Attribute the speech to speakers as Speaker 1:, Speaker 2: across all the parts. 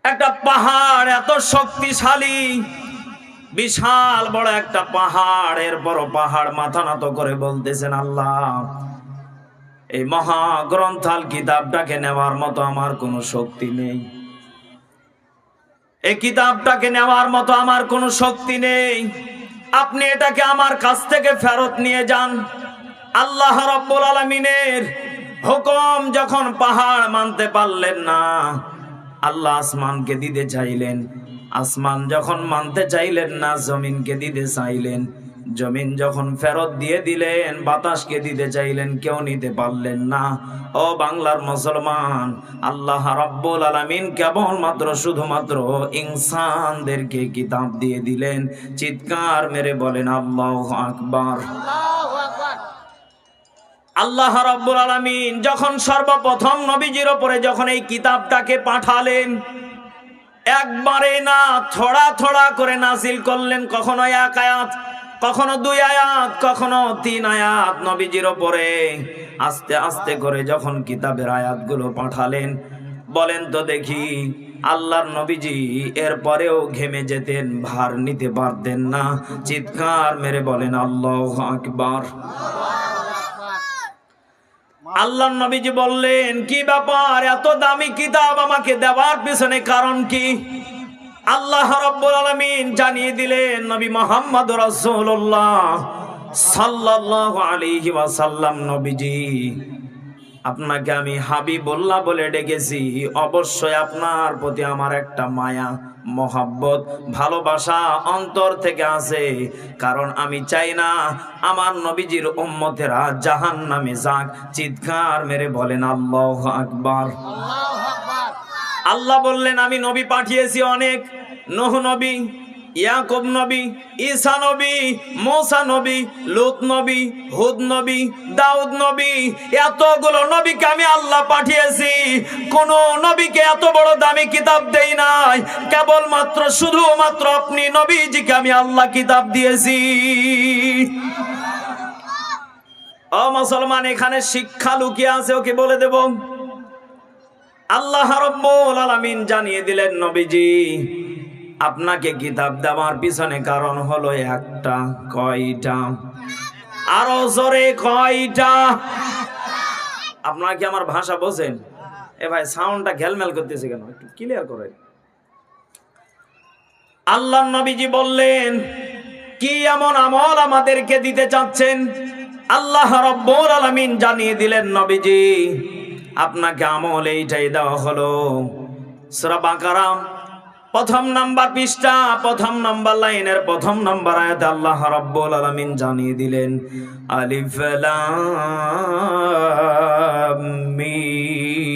Speaker 1: একটা পাহাড় এত শক্তিশালী, বিশাল বড় একটা পাহাড়ের বড় পাহাড় মাথা নত করে বলতেছেন, আল্লাহ এই মহাগ্রন্থাল কিতাবটাকে নেওয়ার মতো আমার কোনো শক্তি নেই, এই কিতাবটাকে নেওয়ার মতো আমার কোনো শক্তি নেই, আপনি এটাকে আমার কাছ থেকে ফেরত নিয়ে যান। আল্লাহ রাব্বুল আলামিনের হুকুম যখন পাহাড় মানতে পারলেন না, আল্লাহ আসমানকে দিতে চাইলেন। আসমান যখন মানতে চাইলেন না, জমিনকে দিতে চাইলেন। জমিন যখন ফেরত দিয়ে দিলেন, বাতাসকে দিতে চাইলেন, কেউ নিতে পারলেন না। ও বাংলার মুসলমান, আল্লাহ রাব্বুল আলামিন কেবলমাত্র শুধুমাত্র ইনসানদেরকে কিতাব দিয়ে দিলেন। চিৎকার মেরে বলেন আল্লাহু আকবার। আল্লাহ রাব্বুল আলামিন যখন সর্বপ্রথম নবীজির উপরে যখন এই কিতাবটাকে পাঠালেন, একবারে না থোড়া থোড়া করে নাজিল করলেন। কখনো এক আয়াত, কখনো দুই আয়াত, কখনো তিন আয়াত নবীজির উপরে আস্তে আস্তে করে যখন কিতাবের আয়াতগুলো পাঠালেন, বলেন তো দেখি আল্লাহর নবীজি এরপরেও ঘেমে যেতেন, ভার নিতে পারতেন না। চিৎকার মেরে বলেন আল্লাহু আকবার। আল্লাহর নবীজি বললেন, কি ব্যাপার, এত দামি কিতাব আমাকে দেওয়ার পিছনে কারণ কি? আল্লাহ রাব্বুল আলামিন জানিয়ে দিলেন, নবী মুহাম্মদ রাসূলুল্লাহ সাল্লাল্লাহু আলাইহি ওয়াসাল্লাম, নবীজি আপনাকে আমি হাবিবুল্লাহ বলে ডেকেছি। অবশ্যই আপনার প্রতি আমার একটা মায়া, মহাব্বত, ভালোবাসা অন্তর থেকে আছে। কারণ আমি চাই না আমার নবীজির উম্মতেরা জাহান্নামে যাক। চিৎকার মেরে বলেন আল্লাহু আকবার। আল্লাহ বললেন, আমি নবী পাঠিয়েছি অনেক। নূহ নবী, ইয়াকুব নবী, ঈসা নবী, মূসা নবী, লূত নবী, হুদ নবী, দাউদ নবী, এতগুলো নবীকে আমি আল্লাহ পাঠিয়েছি। কোন নবীকে এত বড় দামি কিতাব দেই নাই, কেবলমাত্র শুধুমাত্র আপনি নবীজিকে আমি আল্লাহ কিতাব দিয়েছি। ও মুসলমান, এখানে শিক্ষা লুকিয়ে আছে, ওকে বলে দেব। আল্লাহ রাব্বুল আলামিন জানিয়ে দিলেন, নবীজি আপনাকে কিতাব দেওয়ার পিছনে কারণ হলো একটা। কয়টা? আরো জোরে কয়টা? আপনারা কি আমার ভাষা বোঝেন? এ ভাই সাউন্ডটা ঘেলমেল করতেছে কেন, একটু ক্লিয়ার করে। আল্লাহর নবীজি বললেন, কি এমন আমল আমাদেরকে দিতে চাচ্ছেন? আল্লাহ রাব্বুল আলামিন জানিয়ে দিলেন, নবীজি আপনাকে আমল এইটাই দেওয়া হলো। সূরা বাকারা প্রথম নাম্বার পৃষ্ঠা, প্রথম নাম্বার লাইনের প্রথম নাম্বার আয়াতে আল্লাহ রাব্বুল আলামিন জানিয়ে দিলেন, আলিফ লাম মিম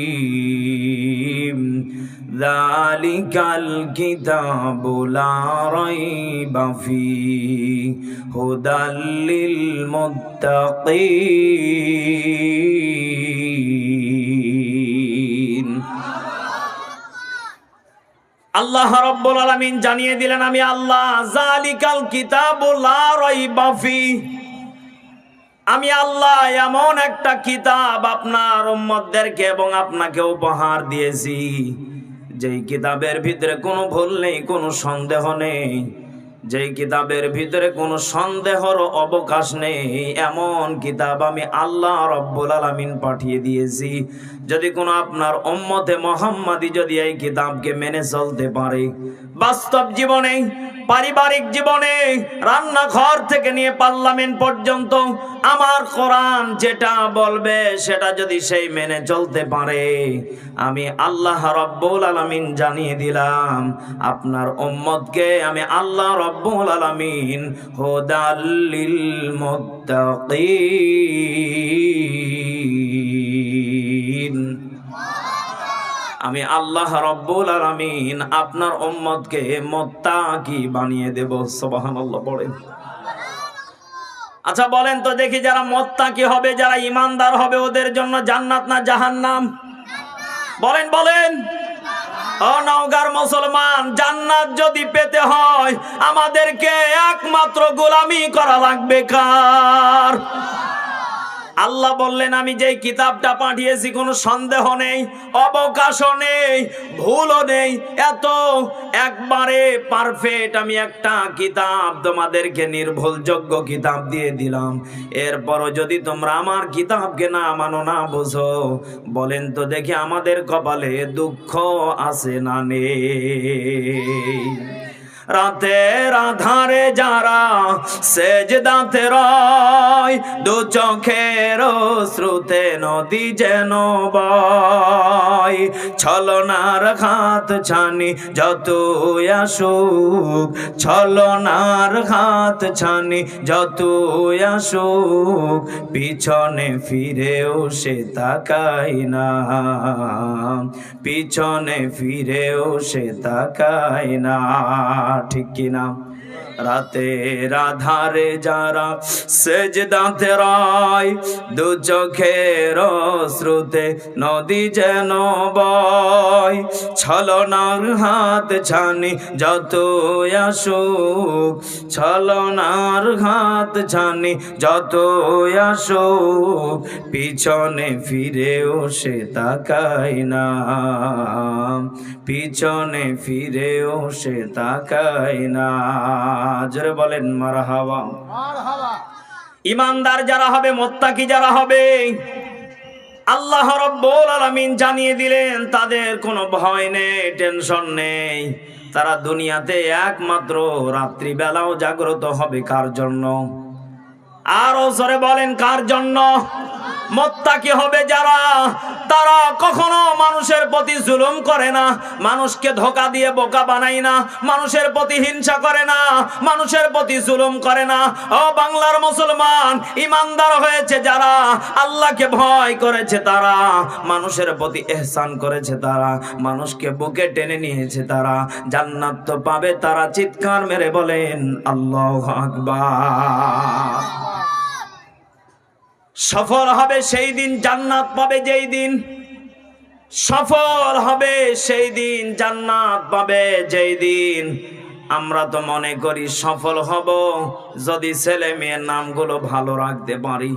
Speaker 1: যালিকাল কিতাবু লা রাইবা ফীহি হুদাল লিল মুত্তাকিন। আল্লাহ রাব্বুল আলামিন জানিয়ে দিলেন, আমি আল্লাহ যালিকাল কিতাবু লা রাইবা ফীহি, আমি আল্লাহ এমন একটা কিতাব আপনার উম্মতদেরকে এবং আপনাকে উপহার দিয়েছি, যেই কিতাবের ভিতরে কোনো ভুল নেই, কোনো সন্দেহ নেই, যেই কিতাবের ভিতরে কোনো সন্দেহর অবকাশ নেই, এমন কিতাব আমি আল্লাহ রাব্বুল আলামিন পাঠিয়ে দিয়েছি। যদি কোনো আপনার উম্মতে মুহাম্মাদি যদি এই কিতাবকে মেনে চলতে পারে, বাস্তব জীবনে, পারিবারিক জীবনে, রান্নাঘর থেকে নিয়ে পার্লামেন্ট পর্যন্ত আমার কোরআন যেটা বলবে সেটা যদি সেই মেনে চলতে পারে, আমি আল্লাহ রাব্বুল আলামিন জানিয়ে দিলাম আপনার উম্মতকে আমি আল্লাহ রাব্বুল আলামিন হুদাল লিল মুত্তাকিন, আমি আল্লাহ রাব্বুল আলামিন আপনার উম্মতকে মুত্তাকি বানিয়ে দেব। সুবহানাল্লাহ পড়েন। আচ্ছা বলেন তো দেখি, যারা মুত্তাকি হবে, যারা ঈমানদার হবে, ওদের জন্য জান্নাত না জাহান্নাম? বলেন বলেন। ও নওগাঁর মুসলমান, জান্নাত যদি পেতে হয় আমাদেরকে একমাত্র গোলামি করা লাগবে কার? আল্লাহ বললেন আমি যেই কিতাবটা পাঠিয়েছি কোনো সন্দেহ নেই, অবকাশও নেই, ভুলও নেই, এত একবারে পারফেক্ট আমি একটা কিতাব তোমাদেরকে নির্ভুলযোগ্য কিতাব দিয়ে দিলাম। এরপরও যদি তোমরা আমার কিতাবকে না মানো, না বোঝো, বলেন তো দেখি আমাদের কপালে দুঃখ আছে না নেই? রাতের আধারে যারা সেজদাতে রয়, দু চোখের শ্রুতে নদী যেন বয়, ছলনার হাত ছানি যতই আসুক, ছলনার হাত ছানি যতই আসুক, পিছনে ফিরেও সে তাকায় না, পিছনে ফিরেও সে তাকায় না। ঠিক কিনা? রাতের আধারে যারা সেজদাতে রয়, দু চোখের শ্রুতে নদী যেন বয়, ছলনার হাত ছানি যতই আসুক, ছলনার হাত ছানি যতই আসুক, পিছনে ফিরেও সে তাকায় না, পিছনে ফিরেও সে তাকায় না। জোরে বলেন মারহাবা। ইমানদার যারা হবে, মুত্তাকি যারা হবে, আল্লাহ রাব্বুল আলামিন জানিয়ে দিলেন তাদের কোনো ভয় নেই, টেনশন নেই। তারা দুনিয়াতে একমাত্র রাত্রিবেলাও জাগ্রত হবে কার জন্য? আরো জোরে বলেন কার জন্য? মুত্তাকি হবে যারা, তারা কখনো মানুষের প্রতি জুলুম করে না, মানুষকে ধোঁকা দিয়ে বোকা বানায় না, মানুষের প্রতি হিংসা করে না, মানুষের প্রতি জুলুম করে না। ও বাংলার মুসলমান, ইমানদার হয়েছে যারা, আল্লাহকে ভয় করেছে তারা, মানুষের প্রতি ইহসান করেছে তারা, মানুষকে বুকে টেনে নিয়েছে তারা, জান্নাত তো পাবে তারা। চিৎকার মেরে বলেন আল্লাহু আকবার। সফল হবে সেই দিন, জান্নাত পাবে যেই দিন, সফল হবে সেই দিন, জান্নাত পাবে যেই দিন। আমরা তো মনে করি সফল হব যদি ছেলে মেয়ের নামগুলো ভালো রাখতে পারি।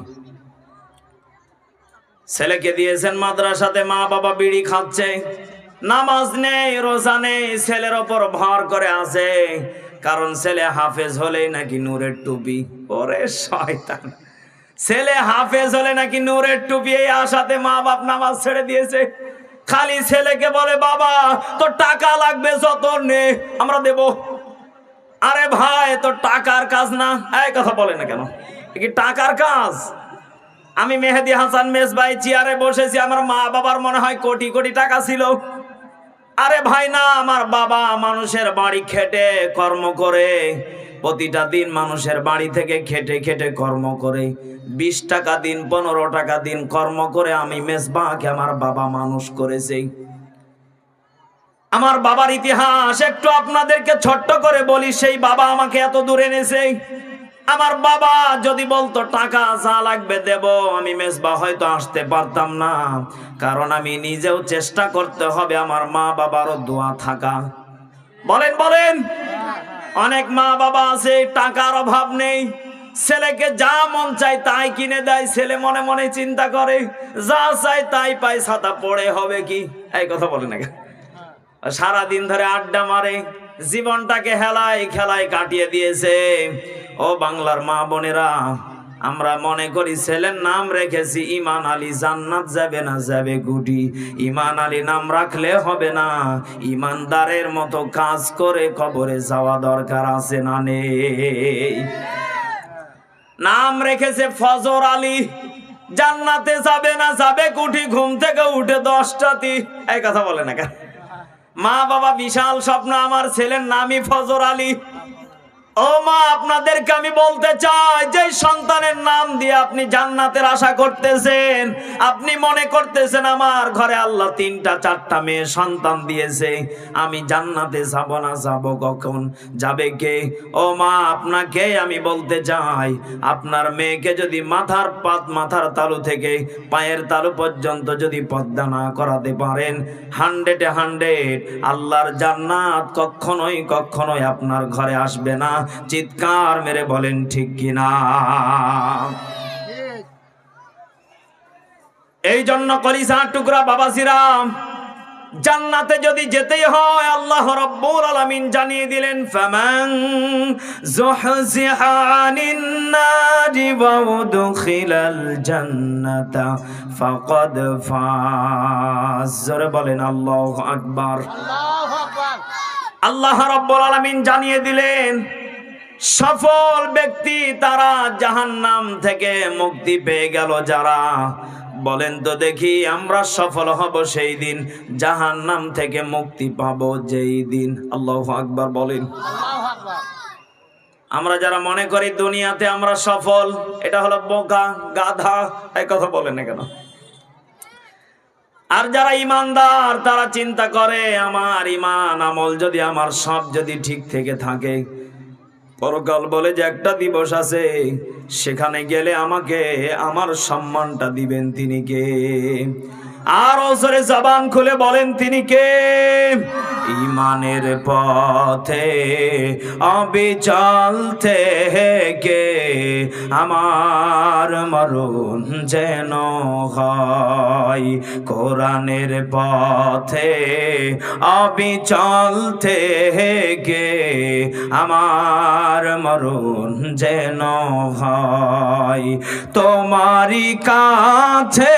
Speaker 1: ছেলেকে দিয়েছেন মাদ্রাসাতে, মা বাবা বিড়ি খাচ্ছে, নামাজ নেই, রোজা নেই, ছেলের ওপর ভর করে আছে, কারণ ছেলে হাফেজ হলেই নাকি নূরের টুপি। ওরে শয়তান, ছেলে হাফেজ হলে নাকি নূরের টুপি, এই আশাতে মা বাপ নামাজ ছেড়ে দিয়েছে। খালি ছেলেকে বলে বাবা তোর টাকা লাগবে যত নে, আমরা দেব। আরে ভাই তোর টাকার কাজ না, এই কথা বলে না কেন? কি টাকার কাজ? আমি মেহেদি হাসান মেজবাই চেয়ারে বসেছি, আমার মা বাবার মনে হয় কোটি কোটি টাকা ছিল। আরে ভাই না, আমার বাবা মানুষের বাড়ি খেটে কর্ম করে, প্রতিটা দিন মানুষের বাড়ি থেকে খেটে খেটে কর্ম করে, 20 টাকা দিন 15 টাকা দিন কর্ম করে আমি মেজবাকে আমার বাবা মানুষ করেছে। আমার বাবার ইতিহাস একটু আপনাদেরকে ছোট্ট করে বলি। সেই বাবা আমাকে এত দূরে এনেছে। আমার বাবা যদি বলতো টাকা যা লাগবে দেব, আমি মেজবা হয়তো আসতে পারতাম না, কারণ আমি নিজেও চেষ্টা করতে হবে আমার মা বাবারও দোয়া থাকা। বলেন বলেন। অনেক মা বাবা আছে টাকার অভাব নেই, ছেলেকে যা মন চায় তাই কিনে দেয়, ছেলে মনে মনে চিন্তা করে যা চাই তাই পাই, ছাতা পড়ে হবে কি? এই কথা বলে না, সারাদিন ধরে আড্ডা মারে, জীবনটাকে হেলায় খেলায় কাটিয়ে দিয়েছে। ও বাংলার মা বোনেরা, আমরা মনে করি ছেলের নাম রেখেছি ঈমান আলী, জান্নাত যাবে না, যাবে গুটি। ঈমান আলী নাম রাখলে হবে না, ঈমানদারের মতো কাজ করে কবরে যাওয়া দরকার আছে না নেই? নাম রেখেছে ফজর আলী, জান্নাতে যাবে না, যাবে গুটি। ঘুম থেকে উঠে 10টাতে, এই কথা বলে না কেন? মা বাবা বিশাল স্বপ্ন, আমার ছেলের নামই ফজর আলী। ও মা, আপনাদেরকে আমি বলতে চাই, যে সন্তানের নাম দিয়ে আপনি জান্নাতের আশা করতেছেন, আপনি মনে করতেছেন আমার ঘরে আল্লাহ 3টা 4টা মেয়ে সন্তান দিয়েছে, আমি জান্নাতে যাব না, যাব কখন? যাবে কে? ও মা, আপনাকে আমি বলতে চাই, আপনার মেয়েকে যদি মাথার তালু থেকে পায়ের তালু পর্যন্ত যদি পর্দা না করাতে পারেন, 100 আল্লাহর জান্নাত কখনোই আপনার ঘরে আসবে না। চিৎকার মেরে বলেন ঠিক কিনা? এই জন্য কলিজার টুকরা বাবাজিরা, জান্নাতে যদি যেতেই হয় আল্লাহ রাব্বুল আলামিন জানিয়ে দিলেন, ফামান যুহজিহা আনিন নারি ওয়া উদখিলাল জান্নাতা ফাকাদ ফাজ। জোরে বলেন আল্লাহু আকবার।
Speaker 2: আল্লাহু আকবার।
Speaker 1: আল্লাহ রাব্বুল আলামিন জানিয়ে দিলেন, সফল ব্যক্তি তারা জাহান্নাম থেকে মুক্তি পেয়ে গেল। যারা, বলেন তো দেখি আমরা সফল হব সেই দিন, জাহান্নাম থেকে মুক্তি পাবো যেই দিন। আল্লাহু আকবার বলেন।
Speaker 2: আল্লাহু আকবার।
Speaker 1: আমরা যারা মনে করি দুনিয়াতে আমরা সফল, এটা হলো বোকা, গাধা, এই কথা বলে না কেন? আর যারা ইমানদার তারা চিন্তা করে আমার ইমান আমল যদি আমার সব যদি ঠিক থেকে থাকে, পরকাল বলে যে একটা দিবস আছে, সেখানে গেলে আমাকে আমার সম্মানটা দিবেন। তিনি কে? আর ওসরে জবান খুলে বলেন তিনি কে? ইমানের পথে অবিচল থেকে আমার মরণ যেন হয়, কোরআনের পথে অবিচল থেকে আমার মরণ যেন হয়। তোমারই কাছে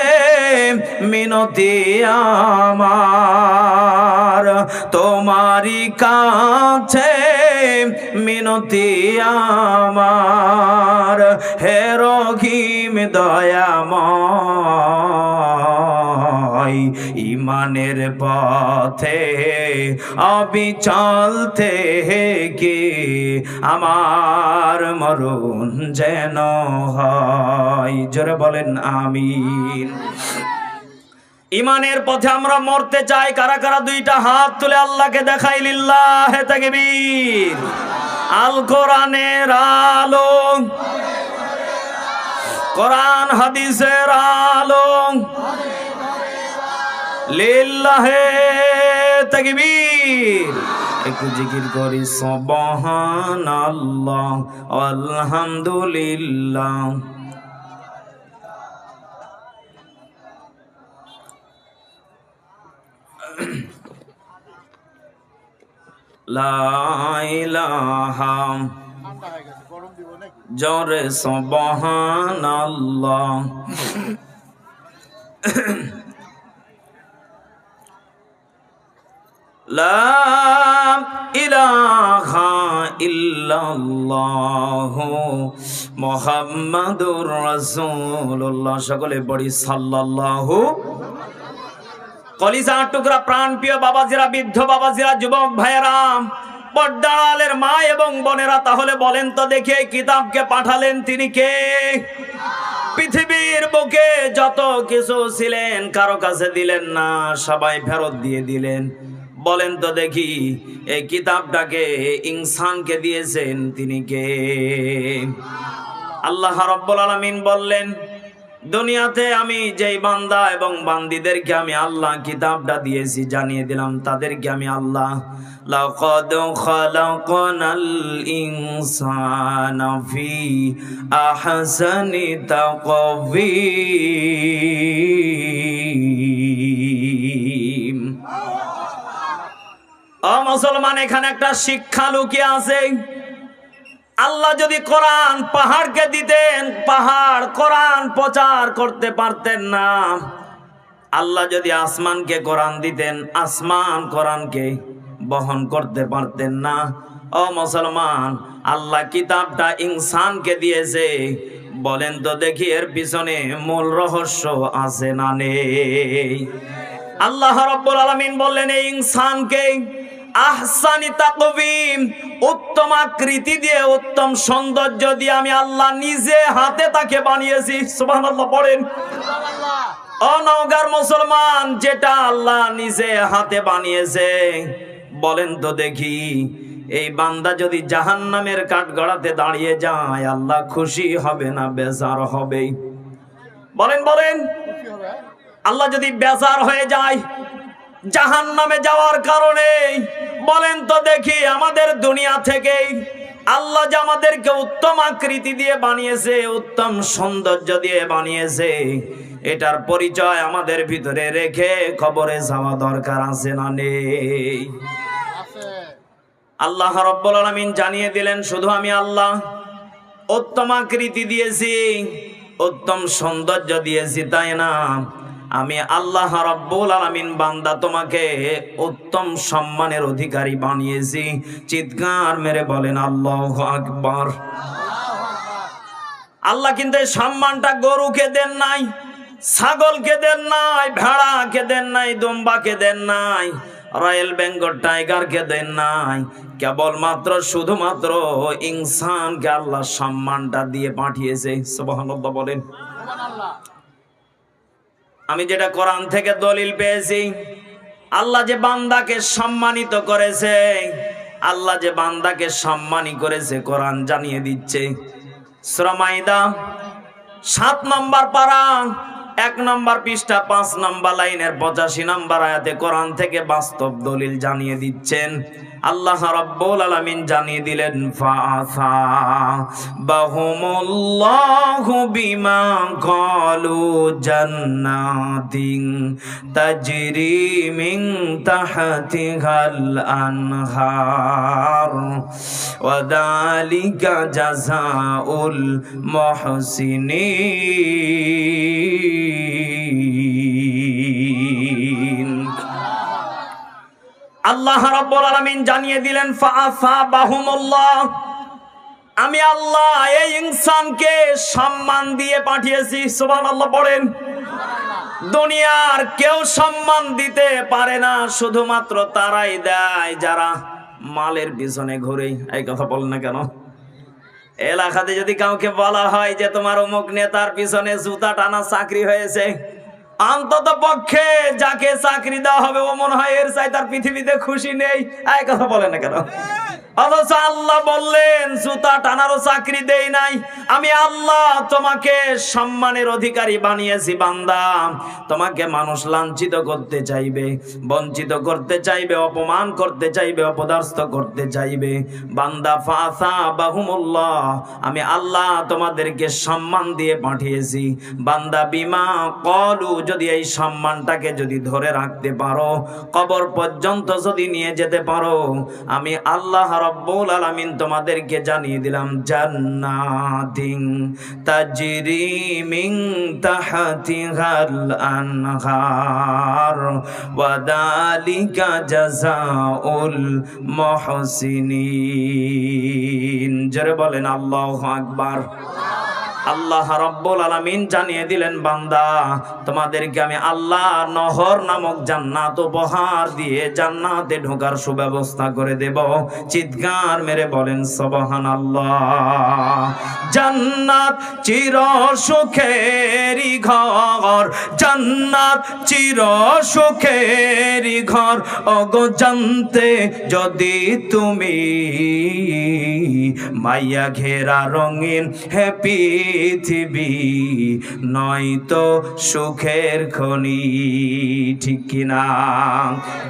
Speaker 1: মিনতি আমার, তোমারই কাছে মিনতি আমার, হে রহিম দয়াময়, ইমানের পথে অবিচল থেকে আমার মরণ যেন হয়। জোরে বলেন আমিন। ইমানের পথে আমরা মরতে চাই। কারা কারা দুইটা হাত তুলে আল্লাহকে দেখাই লিল্লাহে তাকবীর। আল কোরআনের আলো, কোরআন হাদিসের আলো, লিল্লাহে তাকবীর। একটু জিকির করি সুবহানাল্লাহ আলহামদুলিল্লাহ। লা ইলাহা,
Speaker 2: ঠান্ডা হয়ে গেছে, গরম দিব নাকি?
Speaker 1: জোরে সুবহানাল্লাহ। লা ইলাহা ইল্লাল্লাহ মুহাম্মাদুর রাসূলুল্লাহ। সকলে পড়ি সাল্লাল্লাহু। কলিজার টুকরা প্রাণ প্রিয় বাবাজিরা, বৃদ্ধ বাবাজিরা, যুবক ভাইয়েরা, পর্দারের মা এবং বোনেরা, তাহলে বলেন তো দেখি এই কিতাবকে পাঠালেন তিনি কে? পৃথিবীর বুকে যত কিছু ছিলেন কারো কাছে দিলেন না, সবাই ফেরত দিয়ে দিলেন। বলেন তো দেখি এই কিতাবটাকে ইনসানকে দিয়েছেন তিনি কে? আল্লাহ রাব্বুল আলামিন বললেন, দুনিয়াতে আমি যেই বান্দা এবং বান্দীদেরকে আমি আল্লাহ কিতাবটা দিয়েছি, জানিয়ে দিলাম তাদেরকে আমি আল্লাহ, লাকাদ খালাকনাল ইনসানা ফি আহসানি তাকওয়িম। ও মুসলমান, এখানে একটা শিক্ষা লুকিয়ে আছে। আল্লাহ যদি কোরআন পাহাড়কে দিতেন, পাহাড় কোরআন প্রচার করতে পারতেন না। আল্লাহ যদি আসমানকে কোরআন দিতেন, আসমান কোরআনকে বহন করতে পারতেন না। ও মুসলমান, আল্লাহ কিতাবটা ইনসানকে দিয়েছে। বলেন তো দেখি এর পিছনে মূল রহস্য আছে না নেই? আল্লাহ রাব্বুল আলামিন বললেন এই ইনসানকে আহসানি তাকওয়িম, উত্তম আকৃতি দিয়ে, উত্তম সৌন্দর্য দিয়ে আমি আল্লাহ নিজে হাতে তাকে বানিয়েছি। সুবহানাল্লাহ পড়েন।
Speaker 2: সুবহানাল্লাহ।
Speaker 1: ও নওগাঁর মুসলমান, যেটা আল্লাহ নিজে হাতে বানিয়েছে, বলেন তো দেখি এই বান্দা যদি জাহান্নামের কাঠগড়াতে দাঁড়িয়ে যায়, আল্লাহ খুশি হবে না বেজার হবে? বলেন বলেন।
Speaker 2: কি হবে?
Speaker 1: আল্লাহ যদি বেজার হয়ে যায় জাহান্নামে যাওয়ার কারণে, বলেন তো দেখি আমাদের দুনিয়া থেকেই আল্লাহ যে আমাদেরকে উত্তম আকৃতি দিয়ে বানিয়েছে, উত্তম সৌন্দর্য দিয়ে বানিয়েছে, এটার পরিচয় আমাদের ভিতরে রেখে কবরে যাওয়া দরকার আছে না নেই?
Speaker 2: আছে।
Speaker 1: আল্লাহ রাব্বুল আলামিন জানিয়ে দিলেন, শুধু আমি আল্লাহ উত্তম আকৃতি দিয়েছি, উত্তম সৌন্দর্য দিয়েছি তাই না, আমি আল্লাহ রাব্বুল আলামিন বান্দা তোমাকে উত্তম সম্মানের অধিকারী বানিয়েছি। চিৎকার মেরে বলেন আল্লাহু আকবার। আল্লাহ কিন্তু এই সম্মানটা গরুকে দেন নাই, ছাগলকে দেন নাই, ভেড়াকে দেন নাই, দুম্বাকে দেন নাই, রয়্যাল বেঙ্গল টাইগারকে দেন নাই, কেবলমাত্র শুধুমাত্র ইনসানকে আল্লাহ সম্মানটা দিয়ে পাঠিয়েছে। সুবহানাল্লাহ বলেন।
Speaker 2: সুবহানাল্লাহ।
Speaker 1: আমি যেটা কোরআন থেকে দলিল পেয়েছি, আল্লাহ যে বান্দাকে সম্মানিত করেছে, আল্লাহ যে বান্দাকে সম্মানী করেছে কোরআন জানিয়ে দিচ্ছে। সূরা মাইদা 7 নম্বর পারা 1 নম্বর পৃষ্ঠা 5 নম্বর লাইনের 85 নম্বর আয়াতে কোরআন থেকে বাস্তব দলিল জানিয়ে দিচ্ছেন। আল্লাহ রাব্বুল আলামিন জানিয়ে দিলেন, ফাআসা বাহুমুল্লাহু বিমা ক্বালু জান্নাতিন তাজরি মিন তাহতিহাল আনহার ওয়া যালিকা জাযাউল মুহসিনিন। আল্লাহ রাব্বুল আলামিন জানিয়ে দিলেন, ফাআসাবাহুমুল্লাহ, আমি আল্লাহ এই ইনসানকে সম্মান দিয়ে পাঠিয়েছি। সুবহানাল্লাহ পড়েন। দুনিয়ার কেউ সম্মান দিতে পারে না, শুধুমাত্র তারাই দেয় যারা মালের পিছনে ঘুরে। এই কথা বল না কেন? এলাকাতে যদি কাউকে বলা হয় যে তোমার অমুক নেতার পিছনে জুতা টানা চাকরি হয়েছে, অন্তত পক্ষে যাকে চাকরি দেওয়া হবে ও মনে হয় এর চাই তার পৃথিবীতে খুশি নেই। এই কথা বলে না কেন? অথচ আল্লাহ বললেন জুতা টানারও চাকরি দেই নাই, আমি আল্লাহ তোমাকে সম্মানের অধিকারী বানিয়েছি। বান্দা, তোমাকে মানুষ লাঞ্ছিত করতে চাইবে, বঞ্চিত করতে চাইবে, অপমান করতে চাইবে, অপদস্থ করতে চাইবে, বান্দা ফাআসাবাহুমুল্লাহ, আমি আল্লাহ তোমাদেরকে সম্মান দিয়ে পাঠিয়েছি। বান্দা বিমা ক্বালু, যদি এই সম্মানটাকে যদি ধরে রাখতে পারো, কবর পর্যন্ত যদি নিয়ে যেতে পারো, আমি আল্লাহ রাব্বুল আলামিন তোমাদেরকে জানিয়ে দিলাম জান্নাতিন তাজরি মিন তাহতিহাল আনহার ওয়া যালিকা জাযাউল মুহসিনিন। জোরে বলেন আল্লাহু আকবার। আল্লাহ রাব্বুল আলামিন জানিয়ে দিলেন, বান্দা তোমাদেরকে আমি আল্লাহ নহর নামক জান্নাত উপহার দিয়ে জান্নাতে ঢোকার সুব্যবস্থা করে দেব। চিৎকার মেরে বলেন সুবহানাল্লাহ। জান্নাত চির সুখেরই ঘর, জান্নাত চির সুখেরই ঘর, ওগো জানতে যদি তুমি, মাইয়া ঘেরা রঙিন হে পৃথিবী, নয়তো সুখের খনি। ঠিক কিনা?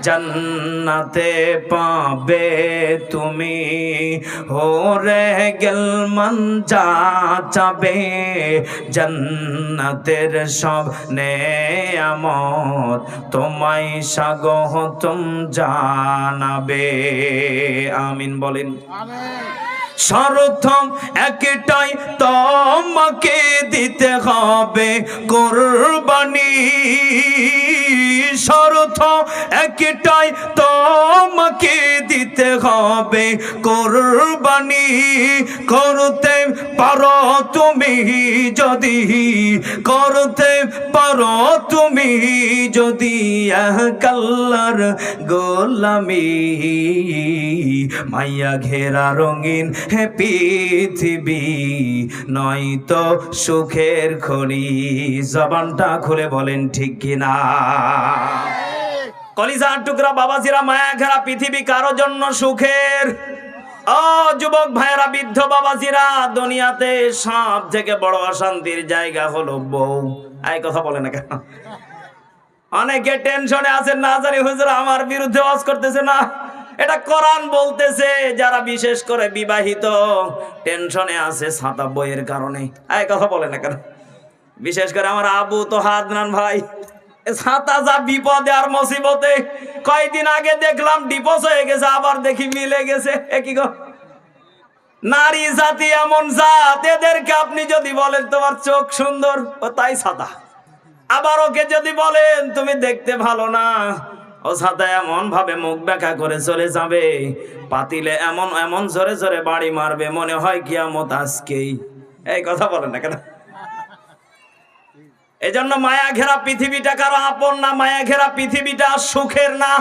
Speaker 1: জান্নাতে পাবে তুমি হোরে গেল মন যা চাবে, জান্নাতের সব নেয়ামত তোমায় স্বাগতম জানাবে। আমিন বলেন।
Speaker 2: আমিন।
Speaker 1: শর্ত একটাই, তোমাকে দিতে হবে কুরবানি। শর্ত একটাই, তোমাকে দিতে হবে কুরবানি। করতে পারো তুমি যদি, করতে পারো তুমি যদি এক আল্লাহর গোলামি, মাইয়া ঘেরা রঙিন হে পৃথিবী, নয়তো সুখের খনি। জবানটা খুলে বলেন ঠিক কিনা? কলিজার টুকরা বাবাজিরা, মায়া ঘেরা পৃথিবী কারো জন্য সুখের? ও যুবক ভাইয়েরা, বৃদ্ধ বাবাজিরা, দুনিয়াতে সব থেকে বড় অশান্তির জায়গা হলো বউ। এই কথা বলে না কেন? অনেকে টেনশনে আছেন, না জানি হুজুর আমার বিরুদ্ধে ওয়াজ করতেছে না। এটা কোরআন বলতেছে, যারা বিশেষ করে বিবাহিত টেনশনে আছে ছাতা বইয়ের কারণে। এই কথা বলে না কেন? বিশেষ করে আমার আবু তো হাদনান ভাই, ছাতা যা বিপদে আর মুসিবতে, কয়দিন আগে দেখলাম ডিভোর্স হয়ে গেছে, আবার দেখি মিলে গেছে। কি গো, নারী জাতি এমন জাত, এদেরকে আপনি যদি বলেন তোমার চোখ সুন্দর, ও তাই ছাতা। আবার ওকে যদি বলেন তুমি দেখতে ভালো না, ও ছাতা এমন ভাবে মুখ ব্যাখ্যা করে চলে যাবে, পাতিলে এমন এমন জোরে জোরে বাড়ি মারবে, মনে হয় কিয়ামত আজকেই। এই কথা বলেন না কেন? এজন্য মায়া ঘেরা পৃথিবীটা কারো আপন না, মায়া ঘেরা পৃথিবীটা সুখের না।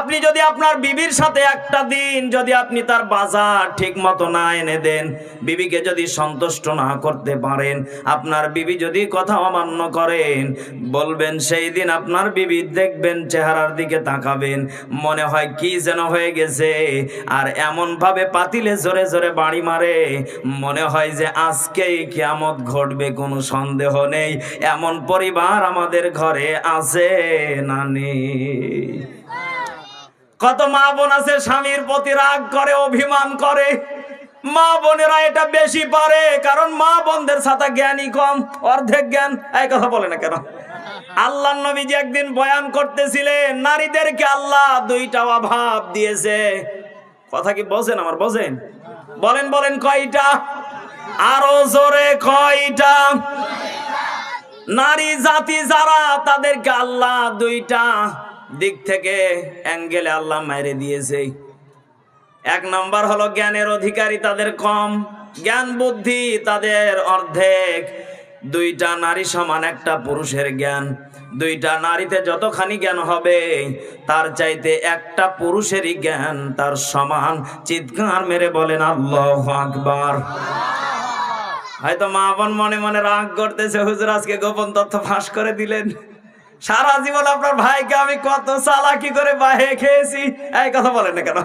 Speaker 1: আপনি যদি আপনার বিবির সাথে একটা দিন যদি আপনি তার বাজার ঠিক মতো না এনে দেন, বিবিকে যদি সন্তুষ্ট না করতে পারেন, আপনার বিবি যদি কথা অমান্য করেন, বলবেন সেই দিন আপনার বিবি দেখবেন চেহারার দিকে তাকাবেন, মনে হয় কি যেন হয়ে গেছে, আর এমন ভাবে পাতিলে জোরে জোরে বাড়ি মারে, মনে হয় যে আজকেই কিয়ামত ঘটবে, কোনো সন্দেহ নেই। এমন পরিবার আমাদের ঘরে আছে না নেই? কত মা বোন আছে স্বামীর প্রতি রাগ করে, অভিমান করে। মা বোনেরা এটা বেশি পারে, কারণ মা বোনদের সাথে জ্ঞানী কম, অর্ধেক জ্ঞান। এই কথা বলে না কেন? আল্লাহর নবীজি একদিন বয়ান করতেছিলেন, নারীদেরকে আল্লাহ দুইটা অভাব দিয়েছে। কথা কি বোঝেন আমার? বোঝেন? বলেন বলেন, কয়টা? আরো জোরে, কয়টা? নারী জাতি যারা, তাদেরকে আল্লাহ দুইটা দিক থেকে অ্যাঙ্গেলে আল্লাহ মেরে দিয়েছে। এক নম্বর হলো জ্ঞানের অধিকারী তাদের কম, জ্ঞান বুদ্ধি তাদের অর্ধেক। দুইটা নারী সমান একটা পুরুষের জ্ঞান। দুইটা নারীতে যতখানি জ্ঞান হবে, তার চাইতে একটা পুরুষেরই জ্ঞান তার সমান। চিৎকার মেরে বলেন আল্লাহু আকবার। হয়তো মা বোন মনে মনে রাগ করতেছে, হুজুর আজকে গোপন তথ্য ফাঁস করে দিলেন। সারা জীবন আপনার ভাইকে আমি কত চালাকি করে বাহে খেয়েছি। এই কথা বলেন না কেন?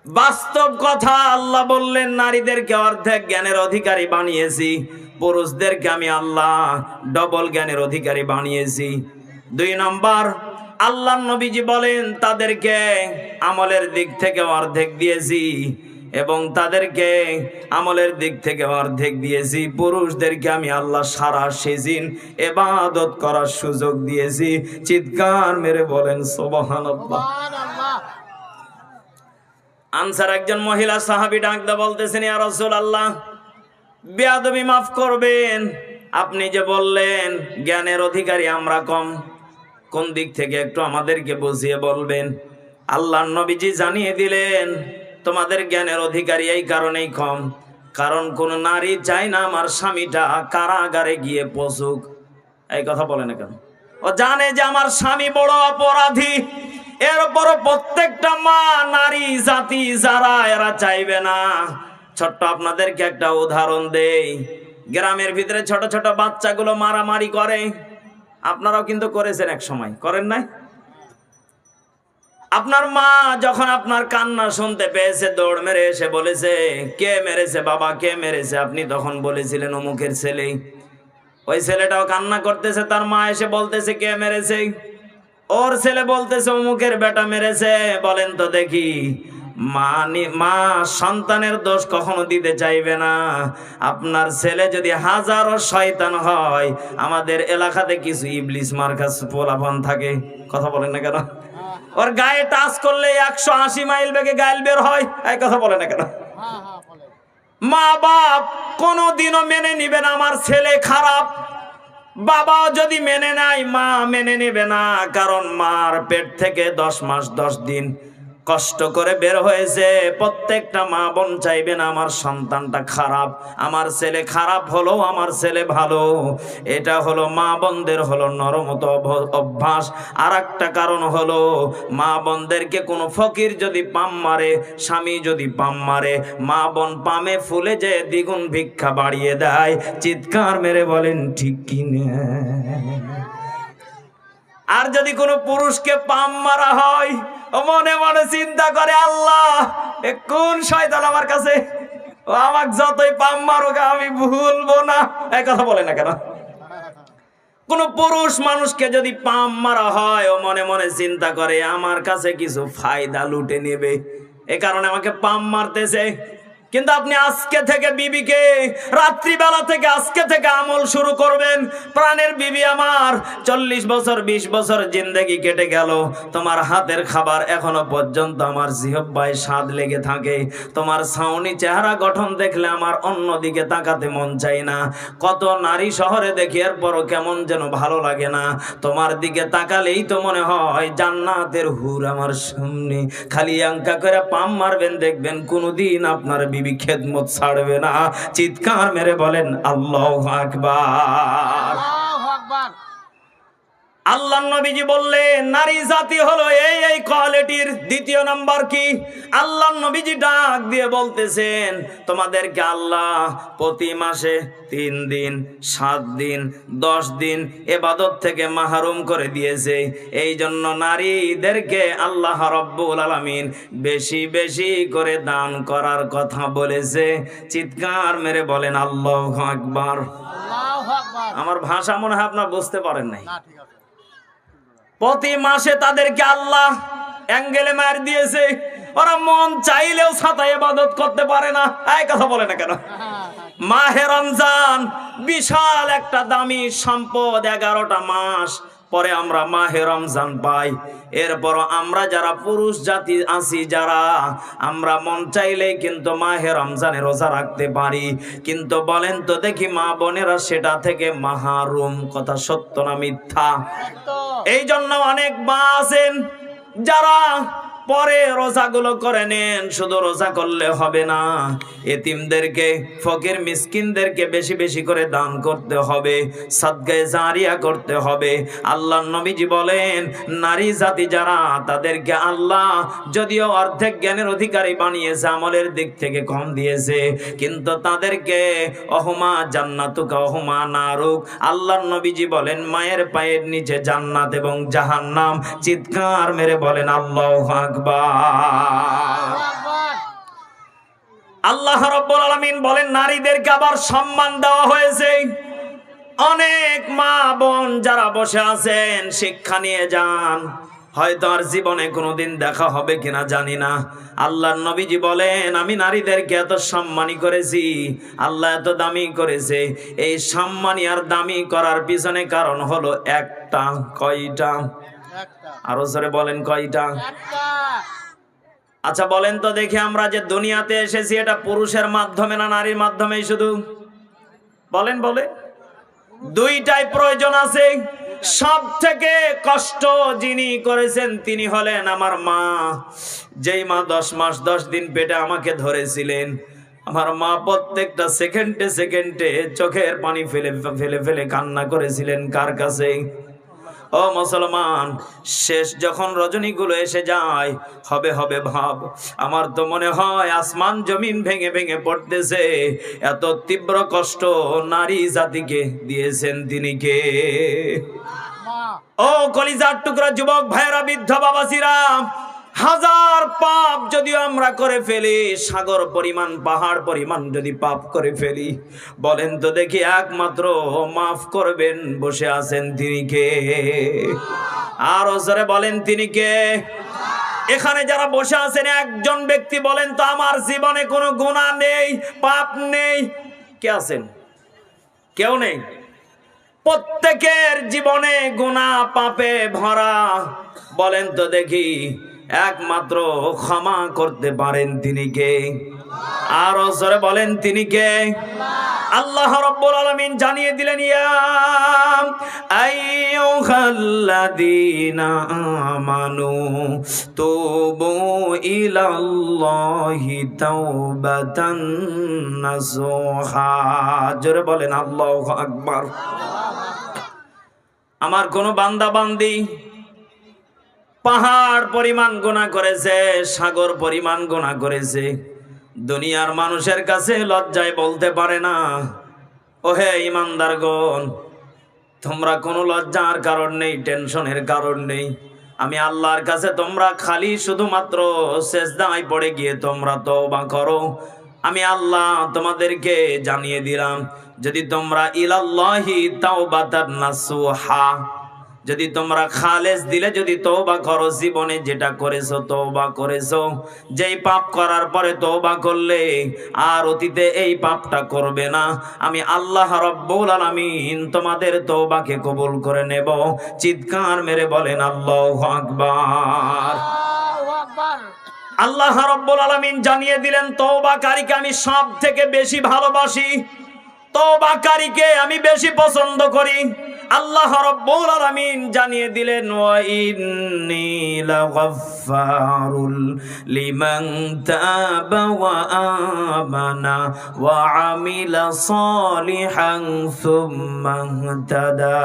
Speaker 1: বাস্তব কথা, আল্লাহ বললেন নারীদেরকে অর্ধেক জ্ঞানের অধিকারী বানিয়েছি, পুরুষদেরকে আমি আল্লাহ ডবল জ্ঞানের অধিকারী বানিয়েছি। দুই নম্বর, আল্লাহ নবীজি বলেন তাদেরকে আমলের দিক থেকে অর্ধেক দিয়েছি, এবং তাদেরকে আমলের দিক থেকে অর্ধেক দিয়েছি। পুরুষদেরকে আমি আল্লাহ সারা সেদিন ইবাদত করার সুযোগ দিয়েছি। চিৎকার মেরে বলেন সুবহানাল্লাহ। আনসার একজন মহিলা সাহাবী ডাকতে বলতেছেন, ইয়া রাসূলুল্লাহ, বেয়াদবি মাফ করবেন, আপনি যে বললেন জ্ঞানের অধিকারী আমরা কম, কোন দিক থেকে একটু আমাদেরকে বুঝিয়ে বলবেন। আল্লাহর নবীজি জানিয়ে দিলেন, তোমাদের জ্ঞানের অধিকারী এই কারণেই কম, কারণ কোন নারী চায় না আমার স্বামীটা কারাগারে গিয়ে পচুক। এই কথা বলে না কেন? ও জানে যে আমার স্বামী বড় অপরাধী। এরপর প্রত্যেকটা মা, নারী জাতি যারা, এরা চাইবে না। ছোট্ট আপনাদেরকে একটা উদাহরণ দেই। গ্রামের ভিতরে ছোট ছোট বাচ্চাগুলো মারামারি করে, আপনারাও কিন্তু করেছেন এক সময়, করেন নাই? আপনার মা যখন আপনার কান্না শুনতে পেয়েছে, দৌড় মেরে এসে বলেছে, কে মেরেছে বাবা, কে মেরেছে? আপনি তখন বলেছিলেন অমুকের ছেলে। ওই ছেলেটাও কান্না করতেছে, তার মা এসে বলতেছে কে মেরেছে? ওর ছেলে বলতেছে অমুকের বেটা মেরেছে। বলেন তো দেখি, মা সন্তানের দোষ কখনো দিতে চাইবে না। আপনার ছেলে যদি হাজারো শয়তান হয়, আমাদের এলাকাতে কিছু ইবলিস মার্কাস পোলাপান থাকে, কথা বলেন না কেন? ওর গায়ে টাচ করলে 180 মাইল বেগে গাইল বের হয়। এই কথা বলে না কেন? মা বাপ কোনোদিনও মেনে নিবে না আমার ছেলে খারাপ। বাবা যদি মেনে নেয়, মা মেনে নেবে না, কারণ মার পেট থেকে 10 মাস 10 দিন কষ্ট করে বের হয়েছে। প্রত্যেকটা মা বোন চাইবে না আমার সন্তানটা খারাপ, আমার ছেলে খারাপ হলো আমার ছেলে ভালো। এটা হলো মা বোনদের হলো নরমত অভ্যাস। আর একটা কারণ হলো, মা বোনদেরকে কোনো ফকির যদি পাম মারে, স্বামী যদি পাম মারে, মা বোন পামে ফুলে যে দ্বিগুণ ভিক্ষা বাড়িয়ে দেয়। চিৎকার মেরে বলেন ঠিক কিনা? আর যদি কোনো পুরুষকে পাম মারা হয়, মনে মনে চিন্তা করে, আল্লাহ এ কোন শয়তান আমার কাছে, ও আমাকে যতই পাম মারুক আমি ভুলবো না। এই কথা বলে না কেন? কোন পুরুষ মানুষকে যদি পাম মারা হয়, ও মনে মনে চিন্তা করে আমার কাছে কিছু ফায়দা লুটে নেবে, এ কারণে আমাকে পাম মারতেছে। কিন্তু আপনি আজকে থেকে বিবিকে রাত্রিবেলা থেকে আজকে থেকে আমল শুরু করবেন। প্রাণের বিবি আমার, 40 বছর 20 বছর জিন্দেগি কেটে গেল, তোমার হাতের খাবার এখনো পর্যন্ত আমার জিহ্বায় স্বাদ লেগে থাকে। তোমার ছাউনি চেহারা গঠন দেখলে আমার অন্যদিকে তাকাতে মন চাই না। কত নারী শহরে দেখি, এরপরও কেমন যেন ভালো লাগে না। তোমার দিকে তাকালেই তো মনে হয় জান্নাতের হুর আমার সামনে। খালি আঙ্কা করে পাম মারবেন, দেখবেন কোনোদিন আপনার বিবি খেদমত ছাড়বে না। চিৎকার মেরে বলেন আল্লাহু আকবার।
Speaker 2: আল্লাহু আকবার।
Speaker 1: আল্লাহ নবীজি বললেন নারী জাতি হলো এই কোয়ালিটির। দ্বিতীয় নাম্বার কি? আল্লাহ নবীজি ডাক দিয়ে বলতেছেন, তোমাদেরকে আল্লাহ প্রতি মাসে 3 দিন, 7 দিন, 10 দিন ইবাদত থেকে মাহরুম করে দিয়েছে। এই জন্য নারীদেরকে আল্লাহ রাব্বুল আলামিন বেশি বেশি করে দান করার কথা বলেছে। চিৎকার মেরে বলেন আল্লাহু আকবার।
Speaker 2: আল্লাহু আকবার।
Speaker 1: আমার ভাষা মনে হয় আপনারা বুঝতে পারেন নাই।
Speaker 2: না, ঠিক আছে।
Speaker 1: প্রতি মাসে তাদেরকে আল্লাহ অ্যাঙ্গেলে মার দিয়েছে। ওরা মন চাইলেও ছাতায় ইবাদত করতে পারে না। এই কথা বলে না কেন? মাহে রমজান বিশাল একটা দামি সম্পদ। 11টা মাস পরে আমরা মাহে রমজান পাই। এরপর আমরা যারা পুরুষ জাতি আছি, যারা আমরা মন চাইলেই কিন্তু মাহে রমজানে রোজা রাখতে পারি, কিন্তু বলেন তো দেখি মা বোনেরা সেটা থেকে মাহরুম। কথা সত্য না মিথ্যা? এই জন্য অনেক মা আছেন যারা পরে রোজাগুলো করে নেন। শুধু রোজা করলে হবে না, এতিমদেরকে, ফকির মিসকিনদেরকে বেশি বেশি করে দান করতে হবে, সাদগায়ে জারিয়া করতে হবে। আল্লাহ নবীজি বলেন নারী জাতি যারা, তাদেরকে আল্লাহ যদিও অর্ধেক জ্ঞানের অধিকারী বানিয়েছে, আমলের দিক থেকে কম দিয়েছে, কিন্তু তাদেরকে অহুমা জান্নাতুকা অহুমা নারুক। আল্লাহ নবীজি বলেন মায়ের পায়ের নিচে জান্নাত এবং জাহান্নাম। চিৎকার মেরে বলেন আল্লাহু আকবার। আল্লাহ রাব্বুল আলামিন বলেন নারীদেরকে আবার সম্মান দেওয়া হয়েছে। অনেক মা বোন যারা বসে আছেন, শিক্ষা নিয়ে যান। হয়তো আর জীবনে কোনোদিন দেখা হবে কিনা জানি না। আল্লাহর নবীজি বলেন আমি নারীদেরকে এত সম্মানী করেছি, আল্লাহ এত দামি করেছে। এই সম্মানী আর দামি করার পিছনে কারণ হলো একটা। কয়টা? আরো জোরে বলেন কয়টা? আচ্ছা বলেন তো দেখি, আমরা যে দুনিয়াতে এসেছি এটা পুরুষের মাধ্যমে না নারীর মাধ্যমেই? শুধু বলেন। বলে দুইটাই প্রয়োজন আছে। সব থেকে কষ্ট যিনি করেছেন তিনি হলেন আমার মা। যেই মা 10 মাস 10 দিন পেটে আমাকে ধরেছিলেন, আমার মা প্রত্যেকটা সেকেন্ডে সেকেন্ডে চোখের পানি ফেলে ফেলে ফেলে কান্না করেছিলেন। কার কাছে? ও মুসলমান, শেষ যখন রজনীগুলো এসে যায়, হবে হবে ভাব, আমার তো মনে হয় আসমান জমিন ভেঙে ভেঙে পড়তেছে। এত তীব্র কষ্ট নারী জাতিকে দিয়েছেন তিনি কে? ও কলিজার টুকরা যুবক ভাইরা, বৃদ্ধ বাবাজিরা, হাজার পাপ যদিও আমরা করে ফেলি, সাগর পরিমাণ, পাহাড় পরিমাণ যদি পাপ করে ফেলি, বলেন তো দেখি একমাত্র মাফ করবেন বসে আছেন তিনি কে? আর জোরে বলেন তিনি কে? এখানে যারা বসে আছেন একজন ব্যক্তি বলেন তো আমার জীবনে কোনো গুনাহ নেই, পাপ নেই। কে আছেন? কেউ নেই। প্রত্যেকের জীবনে গুনাহ পাপে ভরা। বলেন তো দেখি একমাত্র ক্ষমা করতে পারেন তিনি কে? আরো জোরে বলেন তিনি কে? আল্লাহ রাব্বুল আলামিন জানিয়ে দিলেন ইয়া আইয়ুহাল্লাযীনা আমানু তুবু ইলাল্লাহি তাওবাতান নাসুহা। জোরে বলেন আল্লাহু আকবার। আমার কোন বান্দা বান্দি পাহাড় পরিমাণ গুনাহ করেছে, সাগর পরিমাণ গুনাহ করেছে, দুনিয়ার মানুষের কাছে লজ্জায় বলতে পারে না, ওহে ইমানদারগণ, তোমরা কোনো লজ্জার কারণ নেই, টেনশনের কারণ নেই। আমি আল্লাহর কাছে তোমরা খালি শুধুমাত্র সেজদায় পড়ে গিয়ে তোমরা তওবা করো। আমি আল্লাহ তোমাদেরকে জানিয়ে দিলাম, যদি তোমরা ইলাল্লাহি তাওবাতান নাসুহা, যদি তোমরা খালেস দিলে যদি তওবা করো, জীবনে যেটা করেছো তওবা করেছো, যেই পাপ করার পরে তওবা করলে আর অতীতে এই পাপটা করবে না, আমি আল্লাহ রাব্বুল আলামিন তোমাদের তওবাকে কবুল করে নেব। চিৎকার মেরে বলেন আল্লাহু আকবার।
Speaker 2: আল্লাহু আকবার।
Speaker 1: আল্লাহ রাব্বুল আলামিন জানিয়ে দিলেন তওবাকারীকে আমি সব থেকে বেশি ভালোবাসি, তওবাকারীকে আমি বেশি পছন্দ করি। আল্লাহ রাব্বুল আলামিন জানিয়ে দিলেন ওয়া ইন্নী লাগাফফারুল লিমান তাবা ওয়া আমানা ওয়া আমিলা সালিহান সুম্মা ইহতাদা।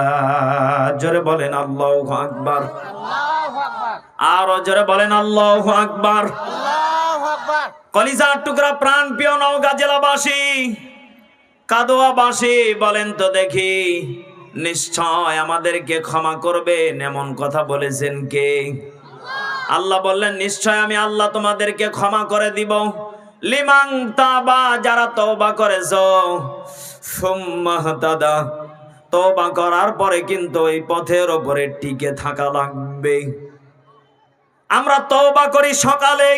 Speaker 1: জোরে বলেন আল্লাহু আকবার।
Speaker 2: আল্লাহু আকবার।
Speaker 1: আর জোরে বলেন আল্লাহু আকবার।
Speaker 2: আল্লাহু আকবার।
Speaker 1: কলিজার টুকরা প্রাণ প্রিয় নওগাঁ জেলাবাসী, কাদোয়াবাসী, বলেন তো দেখি, নিশ্চয় আমাদেরকে ক্ষমা করবেন এমন কথা বলেছেন কে? আল্লাহ বললেন নিশ্চয় আমি আল্লাহ তোমাদেরকে ক্ষমা করে দিব। লিমান তাবা, যারা তওবা করেছো, সুম্মা ইহতাদা, তওবা করার পরে কিন্তু এই পথের উপরে টিকে থাকা লাগবে। আমরা তওবা করি সকালে,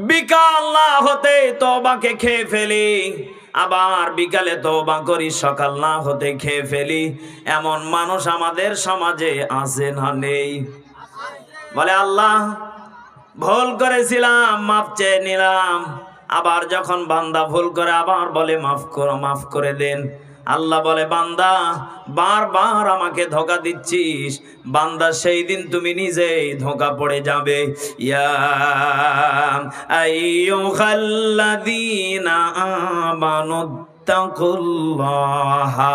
Speaker 1: বিকাল না হতে তওবাকে খেয়ে ফেলি, আবার বিকালে তওবা করি, সকাল না হতে খেয়ে ফেলি। এমন মানুষ আমাদের সমাজে আছে না নেই? বলে আল্লাহ ভুল করেছিলাম, মাফ চেয়ে নিলাম। আবার যখন বান্দা ভুল করে আবার বলে মাফ করো, মাফ করে দেন। আল্লাহ বলে বান্দা বারবার আমাকে ধোঁকা দিচ্ছিস, বান্দা সেই দিন তুমি নিজেই ধোঁকা পড়ে যাবে। ইয়া আইয়ুহাল্লাযীনা আমানু তাকুল্লাহা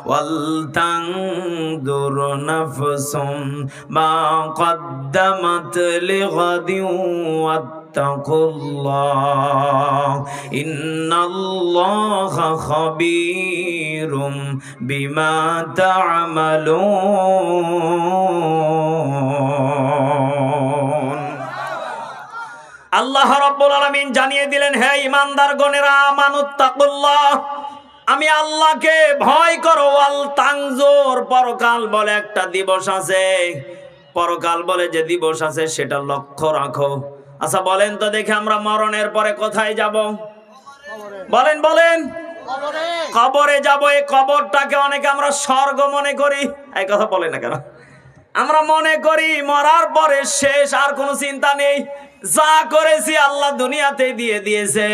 Speaker 1: ওয়াল তানজুর নাফসুম মা কদ্দামাত লিগাদিন ওয়াত্তাকুল্লাহ ইন্নাল্লাহা খাবীরুম বিমা তা'মালুন। আল্লাহ রাব্বুল আলামিন জানিয়ে দিলেন হে ঈমানদারগণেরা, আমানুত্তাকুল্লাহ, আমি আল্লাহকে ভয় করো। ওয়াল তানজুর, পরকাল বলে একটা দিবস আছে, পরকাল বলে যে দিবস আছে সেটা লক্ষ্য রাখো। আচ্ছা বলেন তো দেখি আমরা মরণের পরে কোথায় যাব? বলেন বলেন।
Speaker 2: কবরে।
Speaker 1: কবরে যাব। এই কবরটাকে অনেকে আমরা স্বর্গ মনে করি। এই কথা বলে না কেন? আমরা মনে করি মরার পরে শেষ, আর কোনো চিন্তা নেই, যা করেছি আল্লাহ দুনিয়াতে দিয়ে দিয়েছে।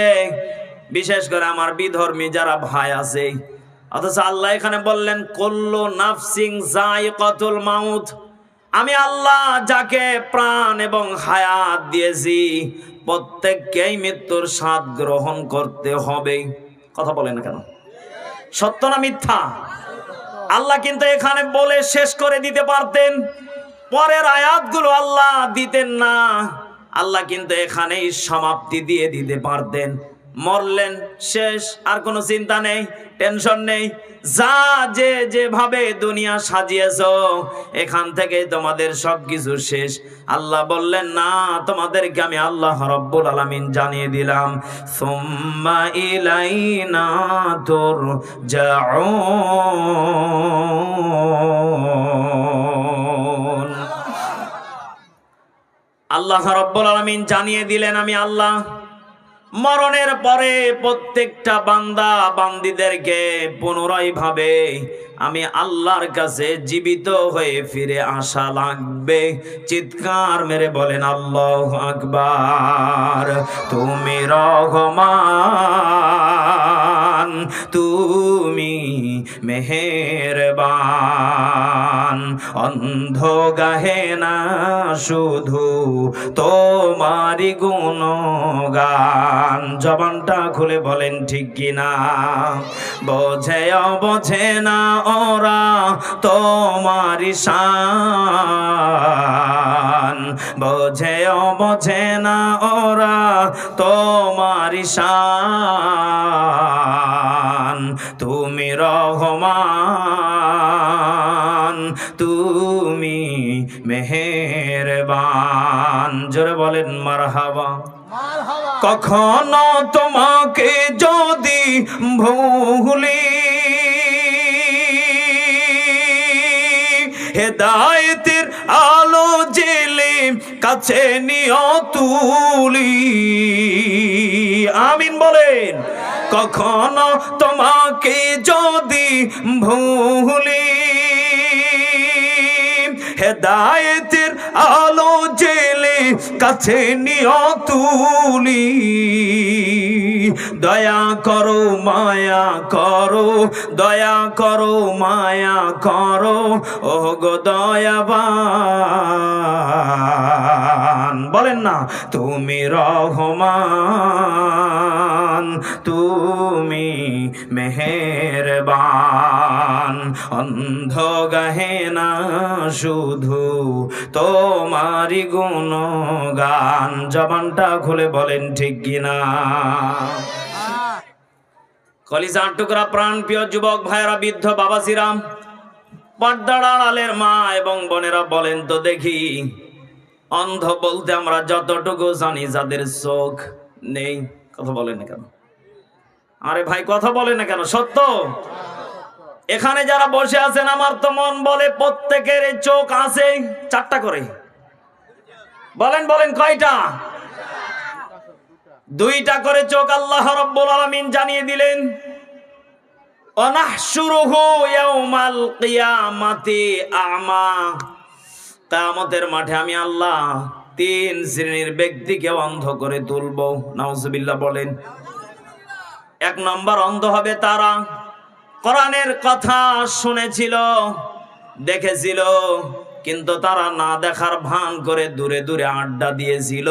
Speaker 1: বিশেষ করে আমার বিধর্মী যারা ভাই আছে, অথচ আল্লাহ এখানে বললেন কুল্লু নাফসিন যায়িকাতুল মাউত, আমি আল্লাহ যাকে প্রাণ এবং হায়াত দিয়েছি প্রত্যেককেই মৃত্যুর স্বাদ গ্রহণ করতে হবে। কথা বলেন না কেন? সত্য না মিথ্যা? আল্লাহ কিন্তু এখানে বলে শেষ করে দিতে পারতেন, পরের আয়াতগুলো আল্লাহ দিতেন না। আল্লাহ কিন্তু এখানেই সমাপ্তি দিয়ে দিতে পারতেন। মরলেন শেষ, আর কোনো চিন্তা নেই, টেনশন নেই, যা যেভাবে দুনিয়া সাজিয়েছো এখান থেকে তোমাদের সবকিছু শেষ। আল্লাহ বললেন না, তোমাদেরকে আমি আল্লাহ রাব্বুল আলামিন জানিয়ে দিলাম সুম্মা ইলাইনা তুরজাউন। আল্লাহ রাব্বুল আলামিন জানিয়ে দিলেন আমি আল্লাহ মরণের পরে প্রত্যেকটা বান্দা বান্দীদেরকে পুনরায় ভাবে আমি আল্লাহর কাছে জীবিত হয়ে ফিরে আসা লাগবে। চিৎকার মেরে বলেন আল্লাহু আকবার। তুমি রহমান, তুমি মেহেরবান, অন্ধ গাহে না শুধু তোমারি গুণগান। জবানটা খুলে বলেন ঠিক কিনা? বোঝে বোঝে না ওরা তোমারি শান, বোঝে বোঝে না ওরা তোমারি শান। তুমি রহমান, তুমি মেহেরবান। জোরে বলেন মারহাবা।
Speaker 2: মারহাবা।
Speaker 1: কখনো তোমাকে যদি ভুলি হেদায়েতের আলো জেলে কাছে নিও তুলি। আমিন বলেন। কখনো তোমাকে যদি ভুলি, হেদায়েতের আলো জেলে কাছে নিও তুলি। দয়া করো মায়া করো, দয়া করো মায়া করো, ও গো দয়াবান। বলেন না, তুমি রহমান, তুমি মেহেরবান। অন্ধ গাহে না শুধু তোমারি গুণগান। জবানটা খুলে বলেন ঠিক কিনা। কলিজার টুকরা প্রাণ প্রিয় যুবক ভাইয়েরা, বৃদ্ধ বাবাজিরাম, পর্দার আড়ালের মা এবং বোনেরা, বলেন তো দেখি, অন্ধ বলতে আমরা যতটুকু জানি যাদের চোখ নেই। কথা বলেন না কেন? আরে ভাই কথা বলেন না কেন? সত্য। এখানে যারা বসে আছেন, আমার তো মন বলে প্রত্যেকের চোখ আছে 4টা করে। বলেন বলেন কয়টা? 2টা করে চোখ আল্লাহ রাব্বুল আলামিন জানিয়ে দিলেন। অনাহশুরুহু ইয়াউমাল কিয়ামাতি আমা। কিয়ামতের মাঠে আমি আল্লাহ 3 শ্রেণীর ব্যক্তিকে অন্ধ করে তুলব। নাউজুবিল্লাহ বলেন। 1 নম্বর অন্ধ হবে তারা কোরআনের কথা শুনেছিল, দেখেছিল, কিন্তু তারা না দেখার ভান করে দূরে দূরে আড্ডা দিয়েছিল।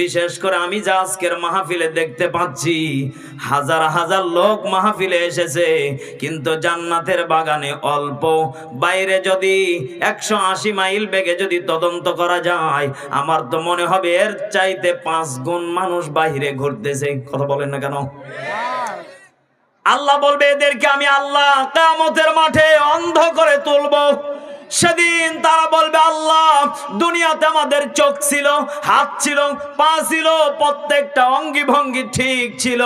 Speaker 1: বিশেষ করে আমি যে আজকের মাহফিলে দেখতে পাচ্ছি, হাজার হাজার লোক মাহফিলে এসেছে, কিন্তু জান্নাতের বাগানে অল্প। বাইরে যদি 180 মাইল বেগে যদি তদন্ত করা যায়, আমার তো মনে হবে এর চাইতে 5 গুণ মানুষ বাইরে ঘুরতেছে। কথা বলেন না কেন? আল্লাহ বলবে এদেরকে আমি আল্লাহ কিয়ামতের মাঠে অন্ধ করে তুলবো। সেদিন তারা বলবে, আল্লাহ দুনিয়াতে আমাদের চোখ ছিল, হাত ছিল, পা ছিল, প্রত্যেকটা অঙ্গি ভঙ্গি ঠিক ছিল,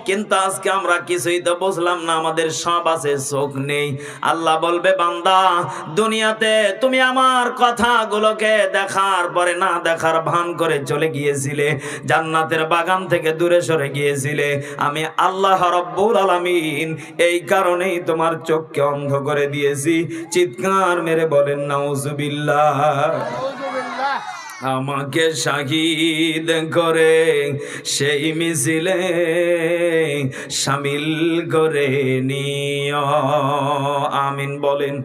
Speaker 1: কিন্তু আজকে আমরা কিছুই তো বুঝলাম না, আমাদের সব আছে, চোখ নেই। আল্লাহ বলবে, বান্দা দুনিয়াতে তুমি আমার কথাগুলোকে দেখার পরে না দেখার ভান করে চলে গিয়েছিলে, জান্নাতের বাগান থেকে দূরে সরে গিয়েছিলে। আমি আল্লাহ রাব্বুল আলামিন এই কারণেই তোমার চোখকে অন্ধ করে দিয়েছি। চিৎকার মেরে বলেন নাউজুবিল্লাহ। আমাকে শাহিদ করে সেই মিছিলে শামিল করে নিও। আমিন বলেন।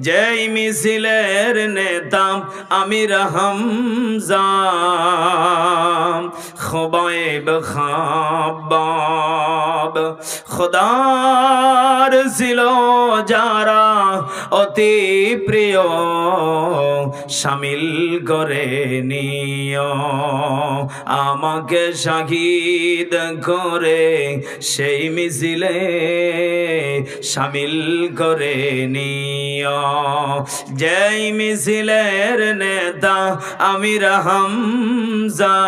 Speaker 1: যেই মিছিলের নেতা আমির হামজা, খুবাইব খাব্বাব, খোদার ছিল যারা অতি প্রিয়, শামিল করে নিও। আমাকে শাহিদ করে সেই মিছিলে শামিল করে নিও। যেই মিছিলের নেতা আমির হামজা,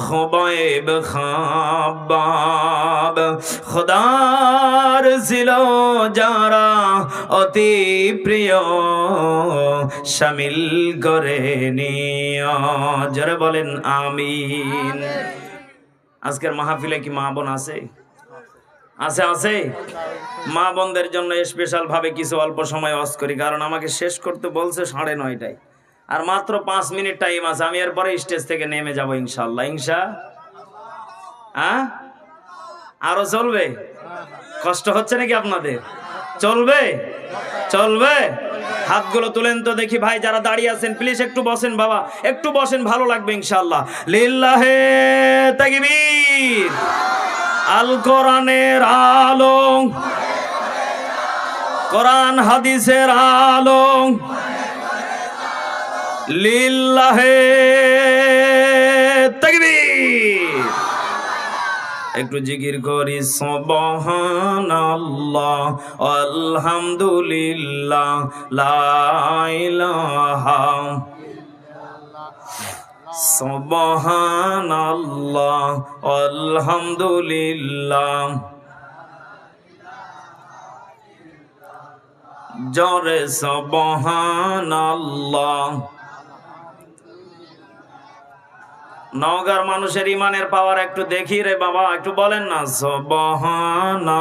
Speaker 1: খুবাইব খাব্বাব, খোদার ছিল যারা অতি প্রিয়, শামিল করে নিও। জোরে বলেন আমিন। আজকের মাহফিলে কি মা বোন আছে? আছে আছে। মা বোনদের জন্য স্পেশাল ভাবে কিছু অল্প সময় ওয়াজ করি, কারণ আমাকে শেষ করতে বলছে 9:30টায়, আর মাত্র 5 মিনিট টাইম আছে। আমি এরপরে স্টেজ থেকে নেমে যাব ইনশাআল্লাহ। হ্যাঁ, আরো চলবে? কষ্ট হচ্ছে নাকি আপনাদের? চলবে চলবে। হাতগুলো তুলেন তো দেখি। ভাই যারা দাঁড়িয়ে আছেন প্লিজ একটু বসেন বাবা, একটু বসেন, ভালো লাগবে ইনশাআল্লাহ। লিল্লাহে তাকবীর। আল কোরআনের আলো, কোরআন হাদিসের আলো, লিল্লাহে তাকবীর। একটু জিকির করি সুবহানাল্লাহ আলহামদুলিল্লাহ লা ইলাহা, সুবহানাল্লাহ আলহামদুলিল্লাহ। জোরে সুবহানাল্লাহ। নওগাঁর মানুষের ইমানের পাওয়ার একটু দেখি রে বাবা, একটু বলেন না সুবহানাল্লাহ।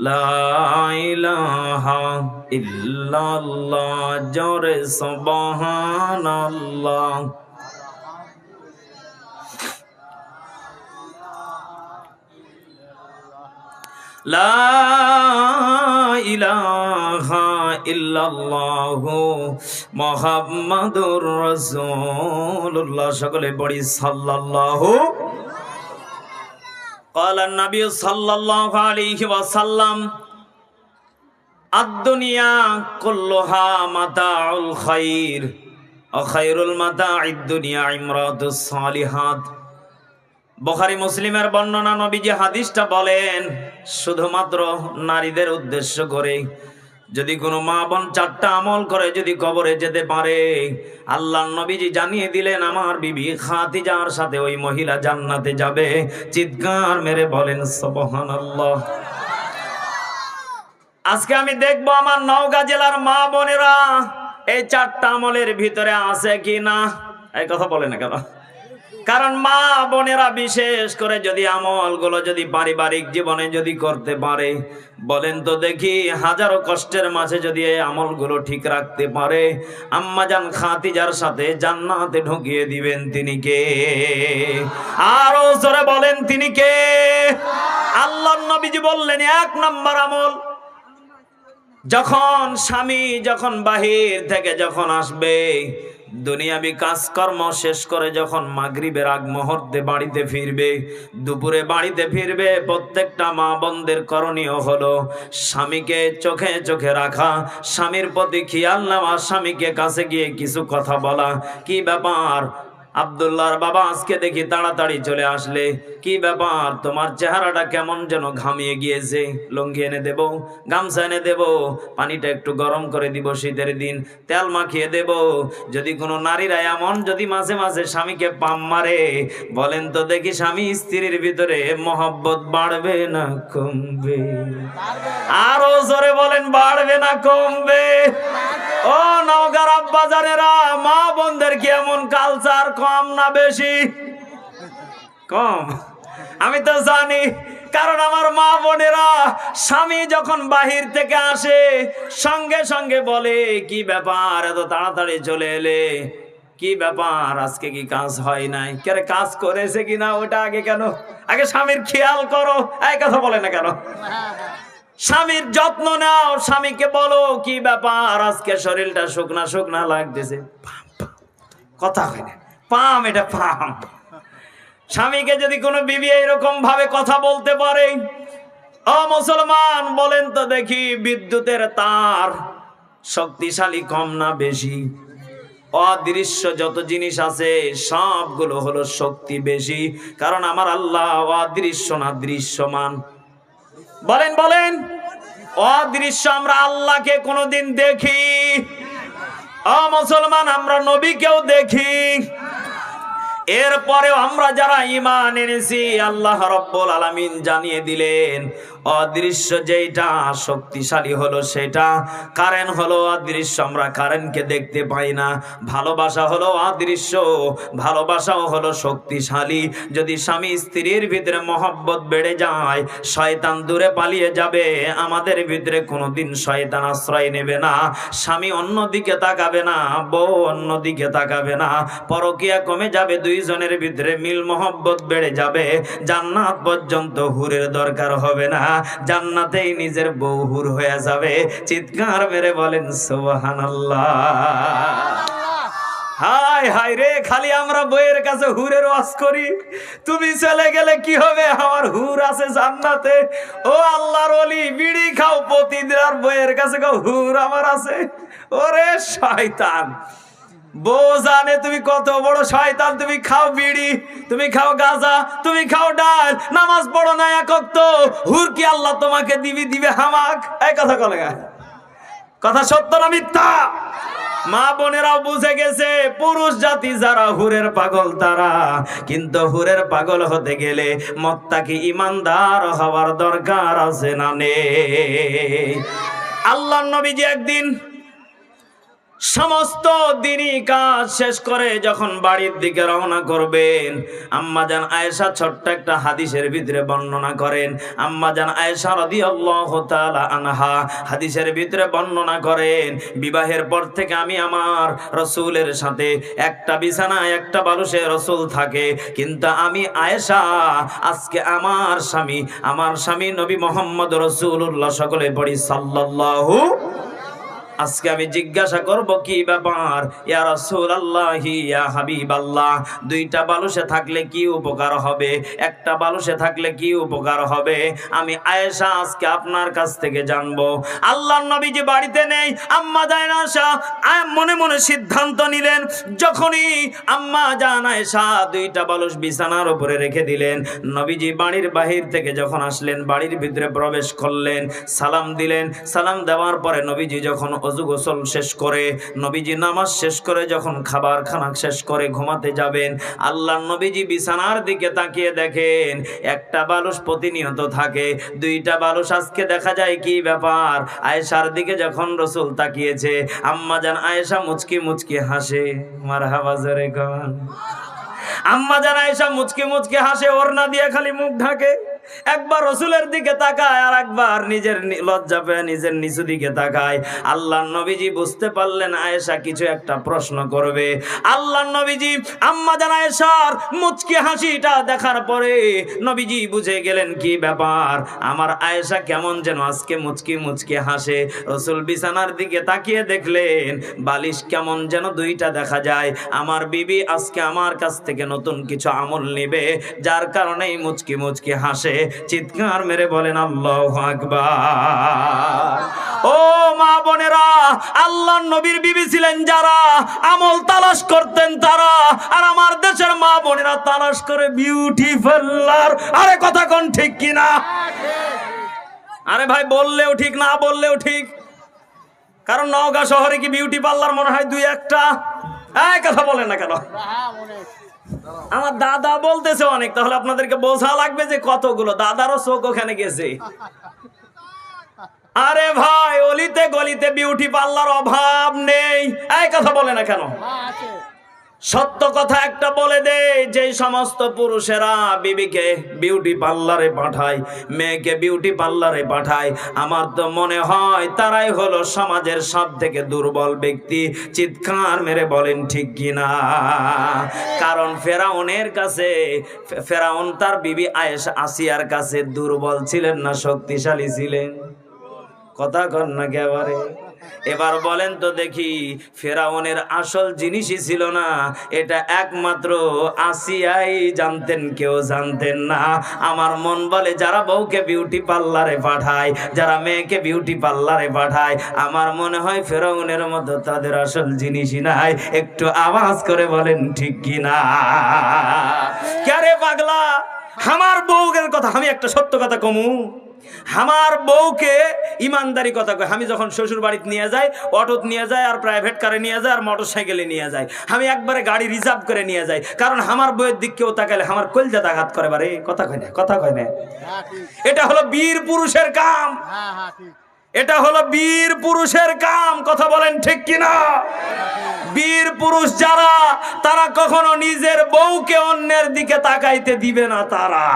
Speaker 1: লা ইলাহা ইল্লাল্লাহ, জোরে সুবহানাল্লাহ। লা ইলাহা ইল্লাল্লাহু মুহাম্মাদুর রাসূলুল্লাহ। সকলে পড়ি সাল্লাল্লাহু। قال النبي صلى الله عليه وسلم الدنيا كلها متاع الخير وخير المتاع الدنيا امرأة الصالحات। বুখারী মুসলিমের বর্ণনা, নবীজি হাদিসটা বলেন শুধুমাত্র নারীদের উদ্দেশ্য করে। যদি কোনো মা বোন 4টা আমল করে যদি কবরে যেতে পারে, আল্লাহর নবীজি জানিয়ে দিলেন আমার বিবি খাদিজার সাথে ওই মহিলা জান্নাতে যাবে। চিৎকার মেরে বলেন সুবহানাল্লাহ। আজকে আমি দেখবো আমার নওগাঁ জেলার মা বোনেরা এই 4টা আমলের ভিতরে আছে কি না। এই কথা বলে না কেন? কারণ মা বোনেরা বিশেষ করে যদি আমলগুলো যদি পারিবারিক জীবনে যদি করতে পারে, বলেন তো দেখি, হাজারো কষ্টের মাঝে যদি এই আমলগুলো ঠিক রাখতে পারে, আম্মাজান খাদিজার সাথে জান্নাতে ঢুকিয়ে দিবেন তিনি কে? আরো জোরে বলেন তিনি কে? আল্লাহর নবীজি বললেন 1 নাম্বার আমল, যখন স্বামী যখন বাহির থেকে যখন আসবে, দুনিয়াবি কাজকর্ম শেষ করে যখন মাগরিবের আগ মুহূর্তে বাড়িতে ফিরবে, দুপুরে বাড়িতে ফিরবে, প্রত্যেকটা মা বোনদের করণীয় হলো স্বামীকে চোখে চোখে রাখা, স্বামীর প্রতি খেয়াল নেওয়া, স্বামীকে কাছে গিয়ে কিছু কথা বলা। কি ব্যাপার আব্দুল্লাহর বাবা, আজকে দেখি তাড়াতাড়ি চলে আসলে, কি ব্যাপার তোমার চেহারাটা কেমন যেন ঘামিয়ে গিয়েছে, লুঙ্গি এনে দেব, গামছা এনে দেব, পানিটা একটু গরম করে দিব, শীতের দিন তেল মাখিয়ে দেব। যদি কোনো নারীরা এমন যদি মাঝে মাঝে স্বামীকে পাম মারে, বলেন তো দেখি স্বামী স্ত্রীর ভিতরে মহব্বত বাড়বে না কমবে? আরো জোরে বলেন, বাড়বে না কমবে? ও নওগাঁর আব্বাজানেরা, মা বোনদের কি এমন কালচার কম না বেশি? কম। আমি তো জানি, কারণ আমার মা বোনেরা স্বামী যখন বাহির থেকে আসে সঙ্গে সঙ্গে বলে, কি ব্যাপার এত তাড়াতাড়ি চলে এলে, কি ব্যাপার আজকে কি কাজ হয় নাই? কে কাজ করেছে কিনা ওটা আগে কেন, আগে স্বামীর খেয়াল করো। এই কথা বলে না কেন? স্বামীর যত্ন নাও, স্বামীকে বলো কি ব্যাপার আজকে শরীরটা শুকনা শুকনা লাগতেছে, কথা হয় না, পাম এটা পাম। স্বামীকে যদি কোনো বিবি এরকম ভাবে কথা বলতে পারে, ও মুসলমান বলেন তো দেখি, বিদ্যুতের তার শক্তিশালী কম না বেশি? অদৃশ্য যত জিনিস আছে সবগুলো হলো শক্তি বেশি, কারণ আমার আল্লাহ অদৃশ্য না দৃশ্যমান। বলেন বলেন, অদৃশ্য আমরা আল্লাহকে কোনোদিন দেখি? ও মুসলমান, আমরা নবীকেও দেখি। এরপরেও আমরা যারা ঈমান এনেছি, আল্লাহ রাব্বুল আলামিন জানিয়ে দিলেন অদৃশ্য যেটা শক্তিশালী হলো সেটা। কারেন্ট হলো অদৃশ্য, আমরা কারেন্টকে দেখতে পাই না। ভালোবাসা হলো অদৃশ্য, ভালোবাসাও হলো শক্তিশালী। যদি স্বামী স্ত্রীর ভিতরে মহব্বত বেড়ে যায়, শয়তান দূরে পালিয়ে যাবে। আমাদের ভিতরে কোনোদিন শয়তান আশ্রয় নেবে না। স্বামী অন্যদিকে তাকাবে না, বউ অন্যদিকে তাকাবে না, পরকীয়া কমে যাবে, দুইজনের ভিতরে মিল মহব্বত বেড়ে যাবে। জান্নাত পর্যন্ত হুরের দরকার হবে না, জান্নাতেই নিজের বউ হুর হয়ে যাবে। চিৎকার মেরে বলেন সুবহানাল্লাহ। হায় হায় রে, খালি আমরা বইয়ের কাছে হুরের ওয়াজ করি, তুমি চলে গেলে কি হবে, আমার হুর আছে জান্নাতে। ও আল্লাহর ওলি, বিড়ি খাও প্রতিদিন, আর বইয়ের কাছে খাও হুর আমার আছে। ওরে শয়তান, বউ জানে তুমি কত বড় শয়তান। তুমি খাও বিড়ি, তুমি খাও গাঁজা, তুমি খাও ডাল, নামাজ পড়ো না এক ওয়াক্ত, হুর কি আল্লাহ তোমাকে দিবে হামাক? এই কথা কলে, কথা সত্য না মিথ্যা? মা বোনেরাও বুঝে গেছে পুরুষ জাতি যারা হুরের পাগল তারা, কিন্তু হুরের পাগল হতে গেলে মুত্তাকি ইমানদার হওয়ার দরকার আছে না নেই? আল্লাহর নবীজি একদিন সমস্ত দিনই কাজ শেষ করে যখন বাড়ির দিকে রওনা করবেন, আম্মাজান আয়েশা ছোট্ট একটা হাদিসের ভিতরে বর্ণনা করেন। আম্মাজান আয়েশা রাদিয়াল্লাহু তাআলা আনহা হাদিসের ভিতরে বর্ণনা করেন, বিবাহের পর থেকে আমি আমার রাসূলের সাথে একটা বিছানায় একটা বালিশে রাসূল থাকে, কিন্তু আমি আয়েশা আজকে আমার স্বামী নবী মুহাম্মদ রাসূলুল্লাহ, সকলে পড়ি সাল্লাল্লাহু। আজকে আমি জিজ্ঞাসা করব কি ব্যাপার, ইয়া রাসূলুল্লাহি ইয়া হাবিবাল্লাহ, দুইটা বালিশে থাকলে কি উপকার হবে, একটা বালিশে থাকলে কি উপকার হবে? আমি আয়েশা আজকে আপনার কাছ থেকে জানবো। আল্লাহর নবী যে বাড়িতে নেই, আম্মা জান আয়েশা মনে মনে সিদ্ধান্ত নিলেন, যখনই আম্মা জান আয়েশা দুইটা বালিশ বিছানার উপরে রেখে দিলেন, নবীজি বাড়ির বাহির থেকে যখন আসলেন, বাড়ির ভিতরে প্রবেশ করলেন, সালাম দিলেন। সালাম দেওয়ার পরে নবীজি যখন ওযু গোসল শেষ করে, নবীজি নামাজ শেষ করে যখন খাবার খানা শেষ করে ঘুমাতে যাবেন, আল্লাহর নবীজি বিছানার দিকে তাকিয়ে দেখেন একটা বালিশ প্রতিনিয়ত থাকে, দুইটা বালিশ আজকে দেখা যায় কি ব্যাপার? আয়েশার দিকে যখন রাসূল তাকিয়েছে, আম্মা জান আয়েশা মুচকি মুচকি হাসে। মারহাবা জোরে কোন। আম্মা জান আয়েশা মুচকি মুচকি হাসে, ওড়না দিয়ে খালি মুখ ঢাকে, একবার রাসূলের দিকে তাকায় আর একবার নিজের লজ্জা পেয়ে নিজের নিচু দিকে তাকায়। আল্লাহর নবীজি বুঝতে পারলেন আয়েশা কিছু একটা প্রশ্ন করবে। আল্লাহর নবীজি আম্মা জান আয়েশার মুচকি হাসিটা দেখার পরে নবীজি বুঝে গেলেন কি ব্যাপার, আমার আয়েশা কেমন যেন আজকে মুচকি মুচকি হাসে। রাসূল বিছানার দিকে তাকিয়ে দেখলেন বালিশ কেমন যেন দুইটা দেখা যায়। আমার বিবি আজকে আমার কাছ থেকে নতুন কিছু আমল নেবে, যার কারণেই মুচকি মুচকি হাসে। চিৎকার মেরে বলেন আল্লাহু আকবার। ও মা বোনেরা, আল্লাহর নবীর বিবি ছিলেন যারা, আমল তালাশ করতেন তারা, আর আমার দেশের মা বোনেরা তালাশ করে বিউটি পার্লার। আরে কথা কোন ঠিক কিনা? আরে ভাই বললেও ঠিক, না বললেও ঠিক, কারণ নওগাঁ শহরে কি বিউটি পার্লার মনে হয় দুই একটা? এই কথা বলেন না কেন? আমার দাদা বলতেছে অনেক, তাহলে আপনাদেরকে বোঝা লাগবে যে কতগুলো। দাদারও চোখ ওখানে গেছে। আরে ভাই অলিতে গলিতে বিউটি পার্লার অভাব নেই। এই কথা বলে না কেন? সত্য কথা একটা বলে দে, যে সমস্ত পুরুষেরা বিবিকে বিউটি পার্লারে পাঠায়, মেয়েকে বিউটি পার্লারে পাঠায়, আমার তো মনে হয় তারাই হলো সমাজের সব থেকে দুর্বল ব্যক্তি। চিৎকার মেরে বলেন ঠিক কিনা? কারণ ফেরাউন তার বিবি আয়েশা আসিয়ার কাছে দুর্বল ছিলেন না শক্তিশালী ছিলেন? কথা কন না একেবারে। এবার বলেন তো দেখি, ফেরাউনের আসল জিনিসই ছিল না, এটা একমাত্র আসিয়াই জানতেন, কেউ জানতেন না। আমার মন বলে যারা বউকে বিউটি পার্লারে পাঠায়, যারা মেয়েকে বিউটি পার্লারে পাঠায়, আমার মনে হয় ফেরাউনের মতো তাদের আসল জিনিসই নাই। একটু আওয়াজ করে বলেন ঠিক কিনা? কে পাগলা? আমার বউয়ের কথা আমি একটা সত্য কথা কমু, আমার বউকে ইমানদারি কথা কই। আমি যখন শ্বশুর বাড়িতে নিয়ে যাই, অটোত নিয়ে যায়, আর প্রাইভেট কারে নিয়ে যায়, আর মোটর সাইকেলে নিয়ে যায়, আমি একবারে গাড়ি রিজার্ভ করে নিয়ে যাই, কারণ আমার বউয়ের দিক কেউ তাকালে আমার কলজাতে আঘাত করে। বারে কথা কয় না, কথা কয় না। এটা হলো বীর পুরুষের কাম, এটা হলো বীর পুরুষের কাম। কথা বলেন ঠিক কিনা? বীর পুরুষ যারা, তারা কখনো নিজের বউকে অন্যের দিকে তাকাইতে দিবে না তারা।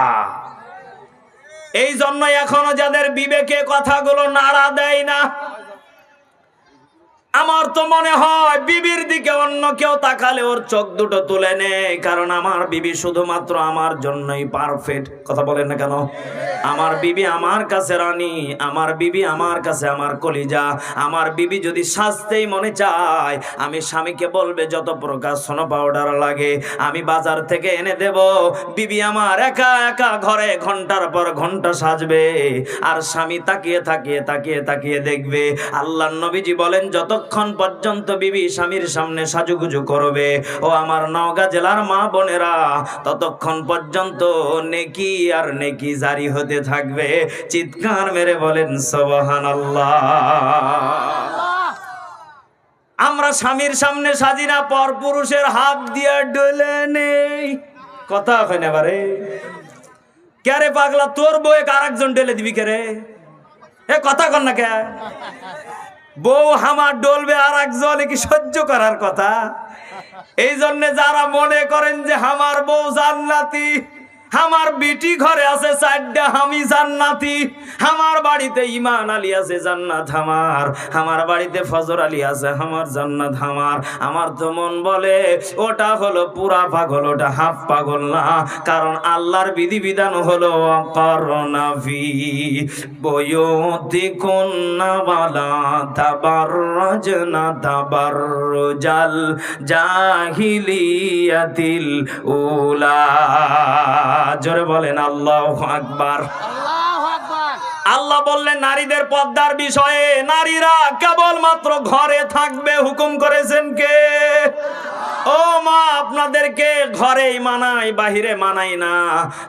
Speaker 1: এই জন্য এখনো যাদের বিবেকে কথাগুলো নাড়া দেয় না, আমার তো মনে হয় বিবির দিকে অন্য কেউ তাকালে ওর চোখ দুটো তুলে নেয়, কারণ আমার বিবি শুধুমাত্র আমার জন্যই পারফেক্ট। কথা বলেন না কেন? আমার বিবি আমার কাছে রানী, আমার বিবি আমার কাছে আমার কলিজা। আমার বিবি যদি সাজতেই মনে চায়, আমি স্বামীকে বলবে যত প্রকার সোনো পাউডার লাগে আমি বাজার থেকে এনে দেব। বিবি আমার একা একা ঘরে ঘন্টার পর ঘন্টা সাজবে, আর স্বামী তাকিয়ে তাকিয়ে তাকিয়ে তাকিয়ে দেখবে। আল্লাহর নবীজি বলেন যতক্ষণ পর্যন্ত বিবি স্বামীর সামনে সাজুগুজু করবে, ও আমার নওগাঁ জেলার মা বোনেরা, ততক্ষণ পর্যন্ত নেকি আর নেকি জারি হতে থাকবে। চিৎকার মেরে বলেন সুবহানাল্লাহ। আমরা স্বামীর সামনে সাজি না, পর পুরুষের হাত দিয়ে ডলে নেই। কথা হয় না এবারে, কে রে পাগলা, তোর বউয়ে আরেকজন ডেলে দিবি কে রে? এ কথা কর না কে? বউ আমার ডলবে আর একজন, কি সহ্য করার কথা? এই জন্য যারা মনে করেন যে আমার বউ জান্নাতি, আমার বিটি ঘরে আছে চারটা, আমি জান্নাতি, আমার বাড়িতে ইমান আলী আছে জান্নাত আমার বাড়িতে ফজর আলী আছে আমার জান্নাত আমার তো মন বলে ওটা হলো পুরা পাগল, ওটা হাফ পাগল না। কারণ আল্লাহর বিধিবিধান হলো করোনাভি বয়ুতিকুন্না ওয়ালা তাবাররাজনা তাবাররুজাল জাহিলিয়াতিল উলা। জোরে বলেন আল্লাহু আকবার।
Speaker 2: আল্লাহু আকবার।
Speaker 1: আল্লাহ বললেন নারীদের পর্দার বিষয়ে, নারীরা কেবলমাত্র ঘরে থাকবে হুকুম করেছেন কে? ও মা, আপনাদেরকে ঘরেই মানাই, বাহিরে মানাই না।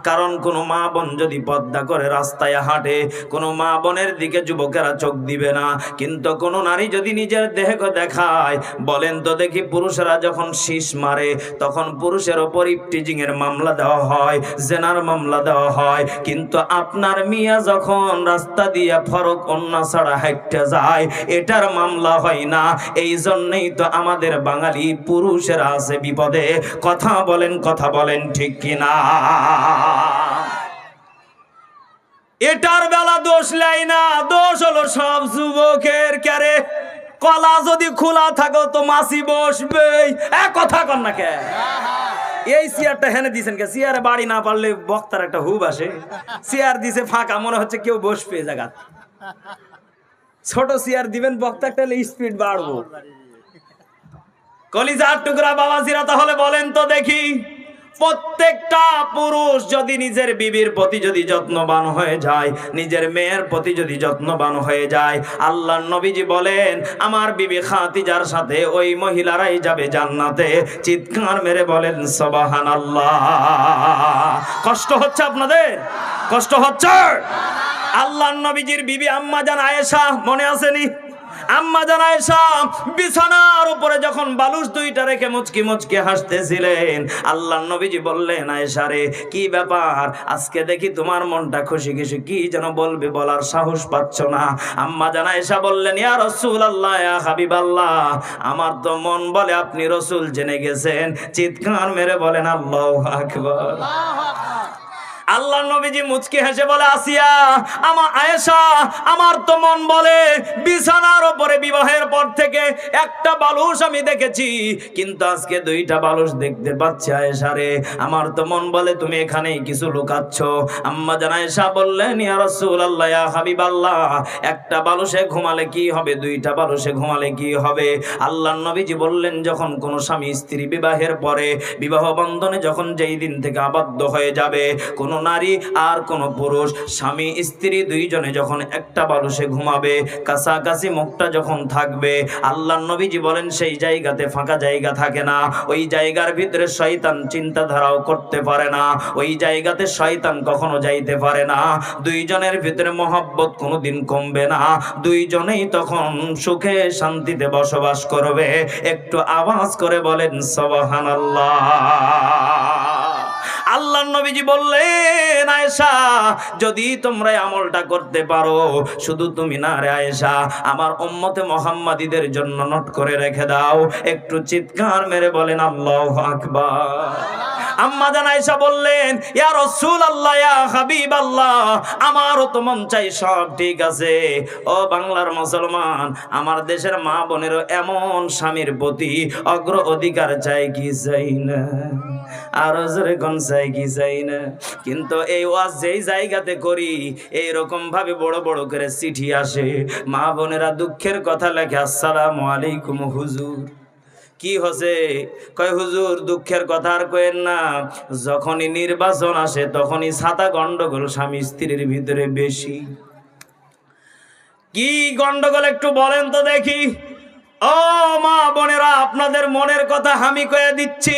Speaker 1: কারণ কোন মা বোন যদি পর্দা করে রাস্তায় হাঁটে, কোন মা বোনের দিকে যুবকেরা চোখ দিবে না। কিন্তু কোন নারী যদি নিজের দেহকে দেখায়, বলেন তো দেখি, পুরুষেরা যখন শীষ মারে তখন পুরুষের ওপর ইফটিজিং এর মামলা দেওয়া হয়, জেনার মামলা দেওয়া হয়। কিন্তু আপনার মিয়া যখন রাস্তা দিয়ে ফরক অন্যা ছাড়া হাঁটতে যায়, এটার মামলা হয় না। এই জন্যই তো আমাদের বাঙালি পুরুষের আছে বিপদে। কথা বলেন ঠিক কিনা? এটার বেলা দোষ লাই না, দোষ হলো সব যুবকের। ক্যারে কলা যদি খোলা থাকো তো মাছি বসবে। কথা কর না কে? এই চেয়ারটা হেনে দিয়েছেন কে? চেয়ারে বাড়ি না পারলে বক্তার একটা হুব আসে। চেয়ার দিছে ফাঁকা, মনে হচ্ছে কেউ বসবে জায়গা। ছোট চেয়ার দিবেন, বক্তা একটা স্পিড বাড়বো। কলিজার টুকরা বাবাজিরা, তাহলে বলেন তো দেখি, প্রত্যেকটা পুরুষ যদি নিজের বিবির প্রতি যদি যত্নবান হয়ে যায়, নিজের মেয়ের প্রতি যদি যত্নবান হয়ে যায়, আল্লাহর নবীজি বলেন আমার বিবি খাদিজার সাথে ওই মহিলারাই যাবে জান্নাতে। চিৎকার মেরে বলেন সুবহানাল্লাহ। কষ্ট হচ্ছে আপনাদের? কষ্ট হচ্ছে? আল্লাহর নবীজির বিবি আম্মা জান আয়েশা, মনে আসেনি? আম্মা জান আয়েশা বিছানার উপরে যখন বালুস দুইটা রেখে মুচকি মুচকি হাসতেছিলেন, আল্লাহর নবীজি বললেন, আয়েশা রে, কি ব্যাপার? আজকে দেখি তোমার মনটা খুশি খুশি, কি যেন বলবে বলার সাহস পাচ্ছ না। আম্মা জান আয়েশা বললেন, ইয়া রাসূলুল্লাহ, ইয়া হাবিবাল্লাহ, আমার তো মন বলে আপনি রাসূল জেনে গেছেন। চিৎকার মেরে বলেন আল্লাহু আকবার।
Speaker 2: আল্লাহু আকবার।
Speaker 1: আল্লাহর নবীজি মুচকি হেসে বলে, আসিয়া, আমার আয়েশা, আমার তো মন বলে বিছানার উপরে বিবাহের পর থেকে একটা বালুস আমি দেখেছি, কিন্তু আজকে দুইটা বালুস দেখতে পাচ্ছি। আয়েশা রে, আমার তো মন বলে তুমি এখানেই কিছু লুকাচ্ছ। আম্মা জান আয়েশা বললেন, ইয়া রাসূলুল্লাহ, ইয়া হাবিবাল্লাহ, একটা বালুসে ঘুমালে কি হবে, দুইটা বালুসে ঘুমালে কি হবে? আল্লাহর নবীজি বললেন, যখন কোন স্বামী স্ত্রী বিবাহের পরে বিবাহ বন্ধনে যখন যেই দিন থেকে আবদ্ধ হয়ে যাবে, কোন নারী আর কোন পুরুষ, স্বামী স্ত্রী দুইজনে যখন একটা বালুসে ঘুমাবে, কাছাকাছি মুখটা যখন থাকবে, আল্লাহর নবীজি বলেন সেই জায়গাতে ফাঁকা জায়গা থাকে না। ওই জায়গার ভিতরে শয়তান চিন্তাধারাও করতে পারে না, ওই জায়গাতে শয়তান কখনো যাইতে পারে না। দুইজনের ভিতরে মহব্বত কোনোদিন কমবে না, দুইজনেই তখন সুখে শান্তিতে বসবাস করবে। একটু আওয়াজ করে বলেন সুবহানাল্লাহ। আল্লাহর নবীজি বললেন, আয়েশা, যদি তোমরা আমলটা করতে পারো, শুধু তুমি না রে আয়েশা, আমার উম্মতে মুহাম্মাদীদের জন্য নোট করে রেখে দাও। একটু চিৎকার মেরে বলেন আল্লাহু আকবার। আম্মা জান আয়েশা বললেন, ইয়া রাসূলুল্লাহ, ইয়া হাবিবাল্লাহ, আমারও তো মন চাই, সব ঠিক আছে। ও বাংলার মুসলমান, আমার দেশের মা বোনেরও এমন স্বামীর প্রতি অগ্র অধিকার চাই কি চাই না? আরো জোরে কোন চাই কি চাই না? কিন্তু এই ওয়াজ যেই জায়গাতে করি, এইরকম ভাবে বড় বড় করে চিঠি আসে, মা বোনেরা দুঃখের কথা লেখে, আসসালামু আলাইকুম হুজুর, কি হচ্ছে? কয় হুজুর, দুঃখের কথা আর কইেন না, যখনই নির্বাচন আসে তখনই ছাতা গন্ডগোল স্বামী স্ত্রীর ভিতরে বেশি। কি গন্ডগোল একটু বলেন তো দেখি। ও মা বোনেরা, আপনাদের মনের কথা আমি কয়ে দিচ্ছি,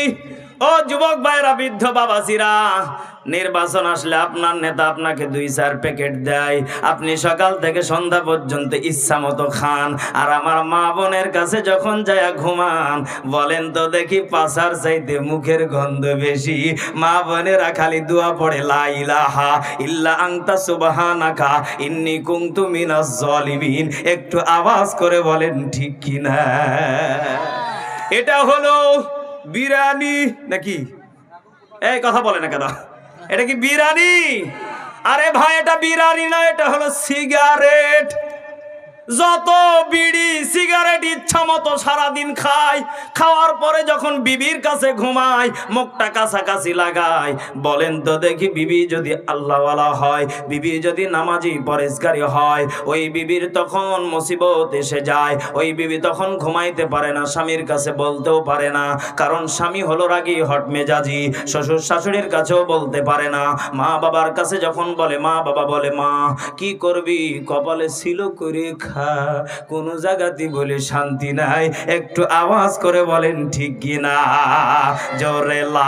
Speaker 1: ও যুবক ভাইরা, বৃদ্ধ বাবাজিরা, নির্বাচন আসলে আপনার নেতা আপনাকে 2-4 প্যাকেট দেয়, আপনি সকাল থেকে সন্ধ্যা পর্যন্ত ইচ্ছা মতো খান। আর আমার মা বোনের কাছে যখন যায় ঘুমান, বলেন তো দেখি পাছার চাইতে মুখের গন্ধ বেশি। মা বোনেরা খালি দোয়া পড়ে, লা ইলাহা ইল্লা আনতা সুবহানাকা ইন্নী কুনতু মিনাজ জালিমিন। একটু আওয়াজ করে বলেন ঠিক কিনা? এটা হলো বিরিয়ানি নাকি? এই কথা বলে না কেন? এটা কি বিরিয়ানি? আরে ভাই, এটা বিরিয়ানি না, এটা হলো সিগারেট। যত বিড়ি সিগারেট ইচ্ছা মতো সারাদিন খায়, খাওয়ার পরে যখন বিবির কাছে ঘুমায়, মুখটা কাছাকাছি লাগায়, বলেন তো দেখি বিবি যদি আল্লাহওয়ালা হয়, বিবি যদি নামাজি পরেজগারি হয়, ওই বিবির তখন মুসিবত এসে যায়। ওই বিবি তখন ঘুমাইতে পারে না, স্বামীর কাছে বলতেও পারে না, কারণ স্বামী হলো রাগী হট মেজাজি। শ্বশুর শাশুড়ির কাছেও বলতে পারে না। মা বাবার কাছে যখন বলে, মা বাবা বলে, মা কি করবি, কপালে ছিল করে কোন জায়গাতে বলে শান্তি নাই। একটু আওয়াজ করে বলেন ঠিক কিনা? জোরে লা